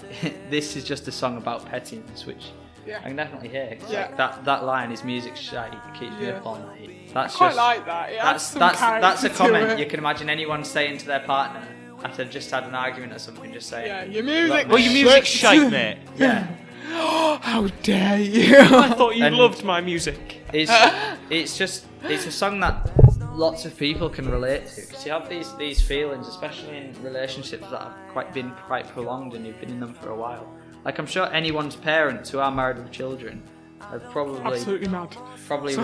this is just a song about pettiness, which I Yeah. can definitely hear. 'Cause, Yeah. like, that line, his music's shite, it keeps me Yeah. up all night. I That's quite just, like that. It adds some that's a character to comment it. you can imagine anyone saying to their partner after they've just had an argument or something, just saying, Yeah, your music. Well, your music's shite, mate. yeah. How dare you? I thought you And- loved my music. It's a song that lots of people can relate to, because you have these feelings, especially in relationships that have been quite prolonged and you've been in them for a while. Like, I'm sure anyone's parents who are married with children have Absolutely mad. probably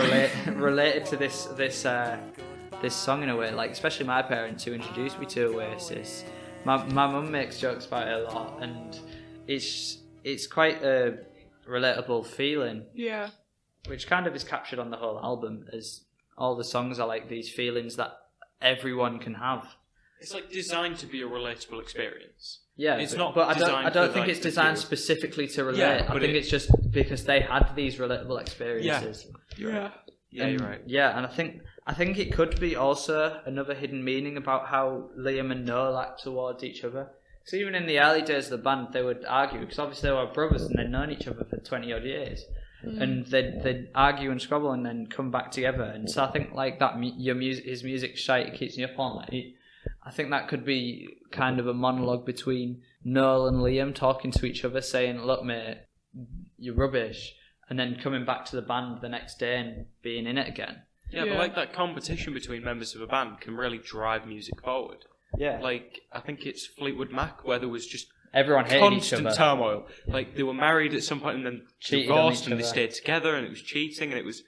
related to this song in a way. Like, especially my parents who introduced me to Oasis. My mum makes jokes about it a lot, and it's quite a relatable feeling, Yeah. which kind of is captured on the whole album, as all the songs are like these feelings that everyone can have. It's like designed to be a relatable experience. Yeah, It's not but I designed don't for, think like, it's the designed few. specifically to relate. Yeah, I but think it's just because they had these relatable experiences. Yeah. Yeah, And- you're right. Yeah, and I think it could be also another hidden meaning about how Liam and Noel act towards each other. So even in the early days of the band, they would argue, because obviously they were brothers and they'd known each other for 20 odd years, and they'd argue and squabble and then come back together. And so I think like that, his music's shite, it keeps me up all night. I think that could be kind of a monologue between Noel and Liam talking to each other, saying, "Look, mate, you're rubbish," and then coming back to the band the next day and being in it again. Yeah, Yeah. but like that competition between members of a band can really drive music forward. Yeah, Like, I think it's Fleetwood Mac where there was just everyone hated each constant other. turmoil. Like, they were married at some point and then Cheated on divorced each and they other. stayed together and it was cheating and it was...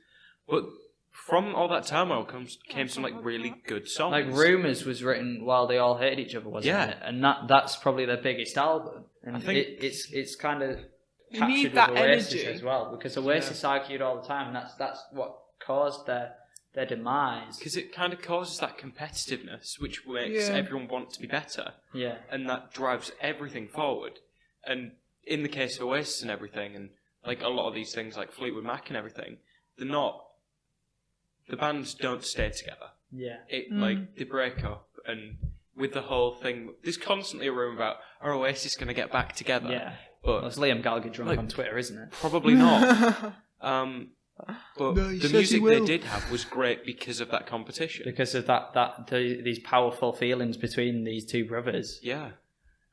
But from all that turmoil came some, like, really good songs. Like Rumours was written while they all hated each other, wasn't Yeah. it? And that's probably their biggest album. And I think- it's kind of You captured need with that Oasis energy. as well, because Oasis argued all the time, and that's what caused their demise. Because it kind of causes that competitiveness, which makes Yeah. everyone want to be better. Yeah, And that drives everything forward. And in the case of Oasis and everything, and like a lot of these things like Fleetwood Mac and everything, the bands don't stay together. yeah. Like, they break up, and with the whole thing, there's constantly a rumour about, are Oasis going to get back together? Yeah. Well, But it's Liam Gallagher drunk Like- on Twitter, isn't it? probably not. But No, he the says music he they will. did have was great because of that competition. Because of these powerful feelings between these two brothers. Yeah.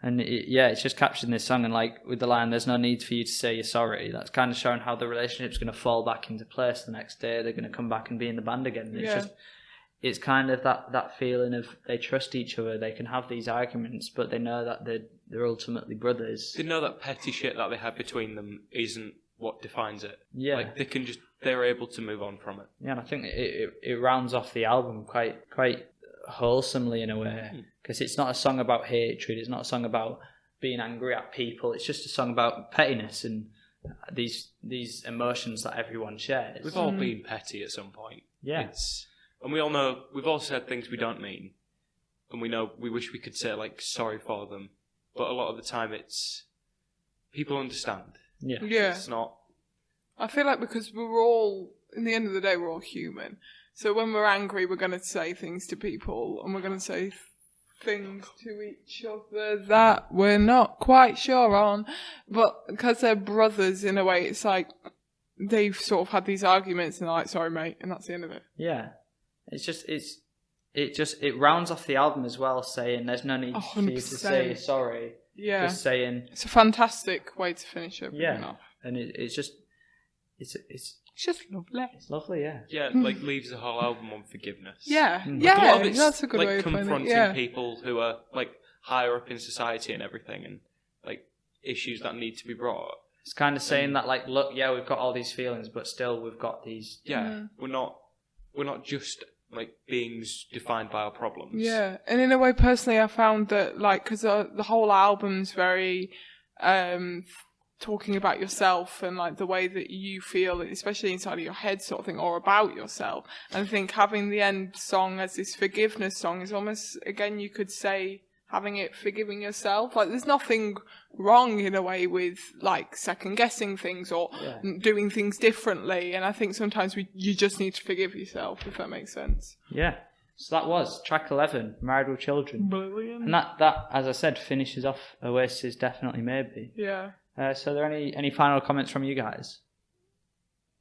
And it's just captured in this song, and like with the line, "There's no need for you to say you're sorry." That's kind of showing how the relationship's going to fall back into place the next day. They're going to come back and be in the band again. And Yeah. it's kind of that feeling of they trust each other. They can have these arguments, but they know that they're ultimately brothers. They know that petty shit that they have between them isn't what defines it. Yeah, Like, they're able to move on from it. yeah, and I think it rounds off the album quite wholesomely in a way, because it's not a song about hatred. It's not a song about being angry at people. It's just a song about pettiness and these emotions that everyone shares. We've all been petty at some point. Yeah. And we all know, we've all said things we don't mean. And we know, we wish we could say, like, sorry for them. But a lot of the time it's, people understand. Yeah. Yeah. It's not, I feel like because we're all, in the end of the day, we're all human. So when we're angry, we're going to say things to people, and we're going to say things to each other that we're not quite sure on. But because they're brothers, in a way, it's like they've sort of had these arguments, and they're like, sorry, mate, and that's the end of it. Yeah. It rounds off the album as well, saying there's no need for you to say sorry. Yeah. Just saying. It's a fantastic way to finish everything off. And it's just lovely. It's lovely, yeah. Yeah, like leaves the whole album on forgiveness. Yeah, Like, yeah, a lot of it's, that's a good like, way of putting it. confronting Yeah. people who are like higher up in society and everything, and like issues that need to be brought up. It's kind of saying that, like, look, yeah, we've got all these feelings, but still we've got these. Yeah, we're not just like beings defined by our problems. Yeah, and in a way, personally, I found that, like, because the whole album's very talking about yourself and, like, the way that you feel, especially inside of your head sort of thing, or about yourself. And I think having the end song as this forgiveness song is almost, again, you could say, having it forgiving yourself. Like, there's nothing wrong, in a way, with, like, second-guessing things or doing things differently. And I think sometimes you just need to forgive yourself, if that makes sense. Yeah. So that was track 11, Married with Children. Brilliant. And that, as I said, finishes off Oasis' Definitely Maybe. Yeah. So are there any final comments from you guys?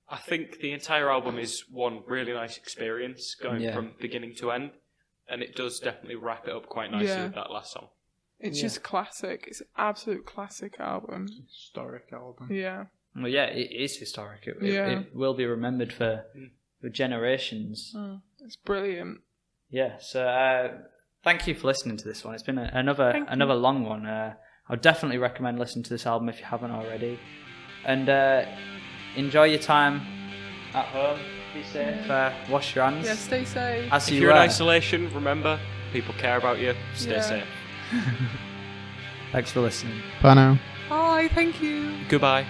I think the entire album is one really nice experience going from beginning to end, and it does definitely wrap it up quite nicely with that last song. It's just classic. It's an absolute classic album. Historic album. Yeah. Well, yeah, it is historic. It will be remembered for generations. It's brilliant. Yeah, so thank you for listening to this one. It's been another long one. I'd definitely recommend listening to this album if you haven't already. And enjoy your time at home. Be safe. Wash your hands. Yeah, stay safe. As If you you're in were. isolation, remember, people care about you. Stay safe. Thanks for listening. Bye now. Bye, thank you. Goodbye.